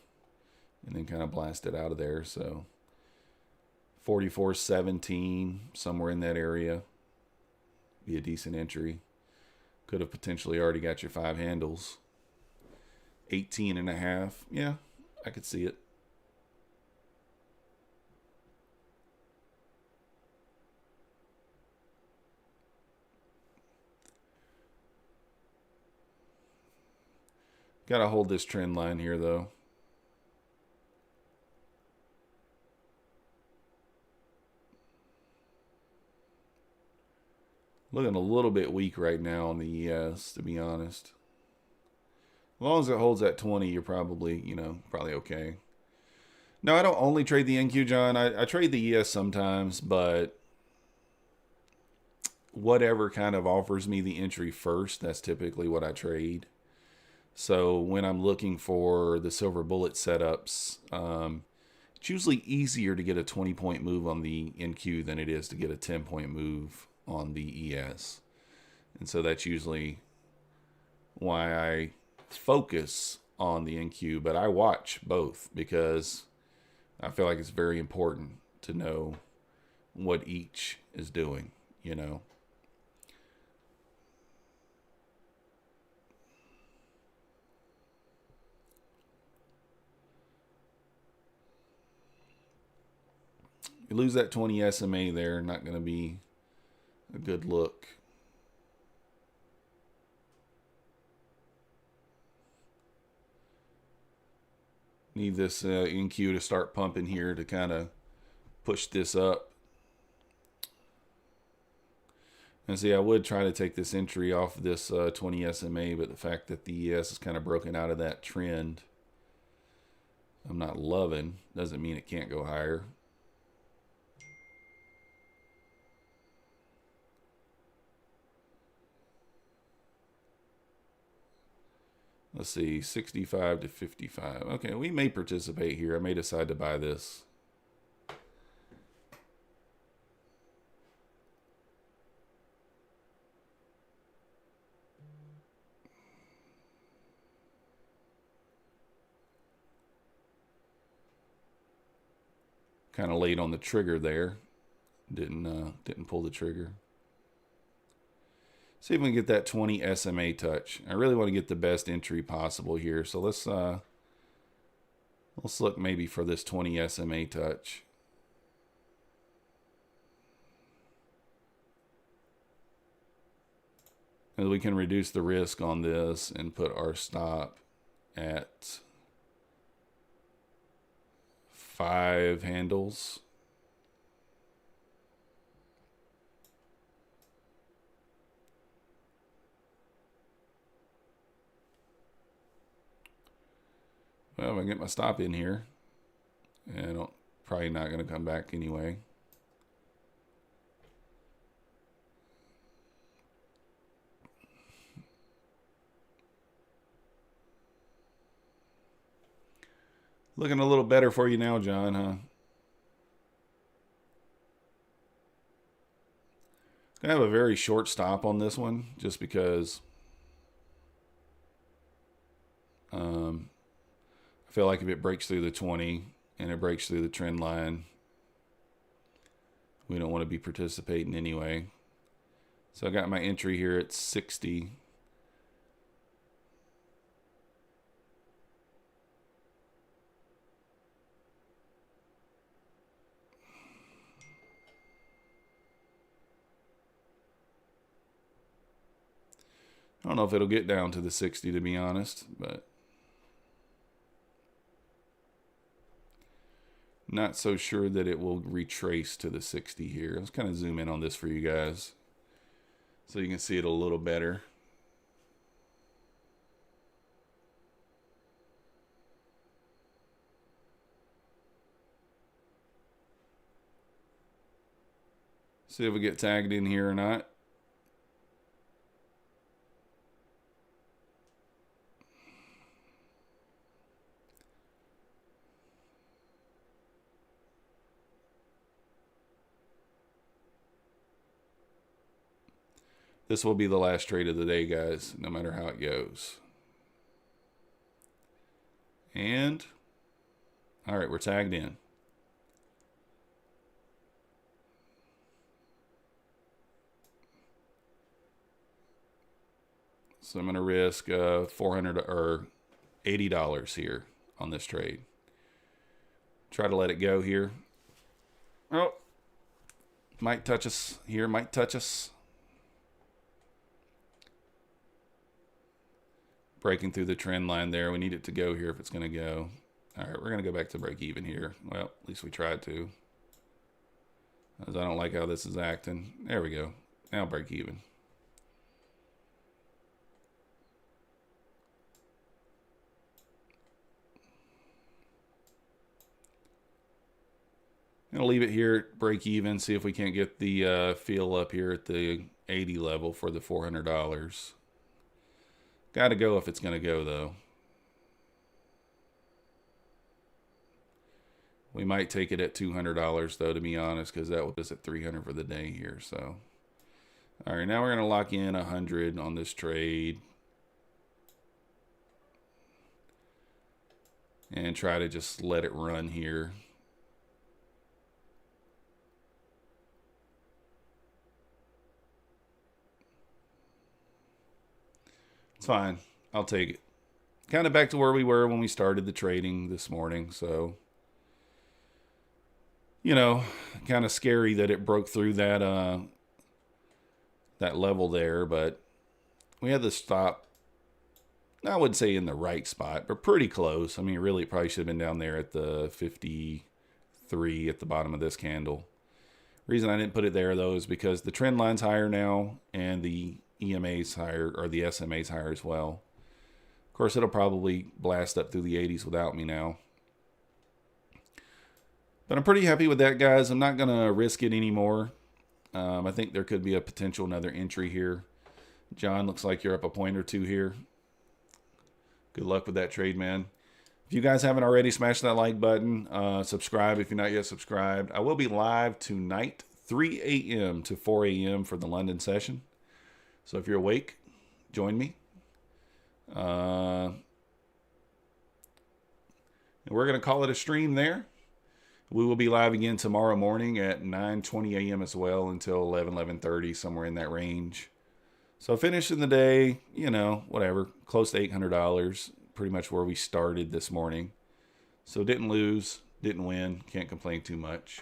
and then kind of blasted out of there. So 44.17, somewhere in that area. Be a decent entry. Could have potentially already got your 5 handles. 18.5. Yeah, I could see it. Got to hold this trend line here, though. Looking a little bit weak right now on the ES, to be honest. As long as it holds at 20, you're probably, probably okay. No, I don't only trade the NQ, John. I trade the ES sometimes, but whatever kind of offers me the entry first, that's typically what I trade. So when I'm looking for the silver bullet setups, it's usually easier to get a 20-point move on the NQ than it is to get a 10-point move on the ES. And so that's usually why I focus on the NQ, but I watch both because I feel like it's very important to know what each is doing, you know. You lose that 20 SMA there, not going to be a good look. Need this NQ to start pumping here to kind of push this up. And see, I would try to take this entry off of this 20 SMA, but the fact that the ES is kind of broken out of that trend, I'm not loving. Doesn't mean it can't go higher. Let's see, 65 to 55. Okay, we may participate here. I may decide to buy this. Kind of late on the trigger there. Didn't pull the trigger. See if we can get that 20 SMA touch. I really want to get the best entry possible here. So let's look maybe for this 20 SMA touch. And we can reduce the risk on this and put our stop at 5 handles. Well, I get my stop in here, and I'm probably not going to come back anyway. Looking a little better for you now, John, huh? I have a very short stop on this one, just because I feel like if it breaks through the 20 and it breaks through the trend line, we don't want to be participating anyway. So I got my entry here at 60. I don't know if it'll get down to the 60, to be honest, but not so sure that it will retrace to the 60 here. Let's kind of zoom in on this for you guys so you can see it a little better. See if we get tagged in here or not. This will be the last trade of the day, guys, no matter how it goes. And, all right, we're tagged in. So I'm going to risk $400 or $80 here on this trade. Try to let it go here. Oh, might touch us here, might touch us. Breaking through the trend line there. We need it to go here if it's going to go. All right, we're going to go back to break even here. Well, at least we tried to. As I don't like how this is acting. There we go. Now break even. I'm going to leave it here at break even. See if we can't get the fill up here at the 80 level for the $400. Got to go if it's going to go, though. We might take it at $200, though, to be honest, because that was at $300 for the day here. So, all right, now we're going to lock in 100 on this trade and try to just let it run here. It's fine. I'll take it. Kind of back to where we were when we started the trading this morning. So, you know, kind of scary that it broke through that that level there, but we had the stop, I wouldn't say in the right spot, but pretty close. I mean, really, it probably should have been down there at the 53 at the bottom of this candle. Reason I didn't put it there, though, is because the trend line's higher now and the EMA's higher, or the SMA's higher as well. Of course, it'll probably blast up through the 80s without me now. But I'm pretty happy with that, guys. I'm not going to risk it anymore. I think there could be a potential another entry here. John, looks like you're up a point or two here. Good luck with that trade, man. If you guys haven't already, smash that like button. Subscribe if you're not yet subscribed. I will be live tonight, 3 a.m. to 4 a.m. for the London session. So if you're awake, join me. And we're going to call it a stream there. We will be live again tomorrow morning at 9:20 a.m. as well until 11:30, somewhere in that range. So finishing the day, you know, whatever, close to $800, pretty much where we started this morning. So didn't lose, didn't win, can't complain too much.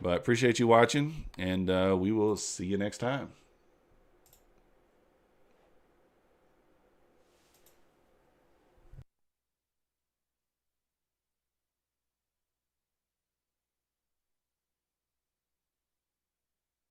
But appreciate you watching, and we will see you next time.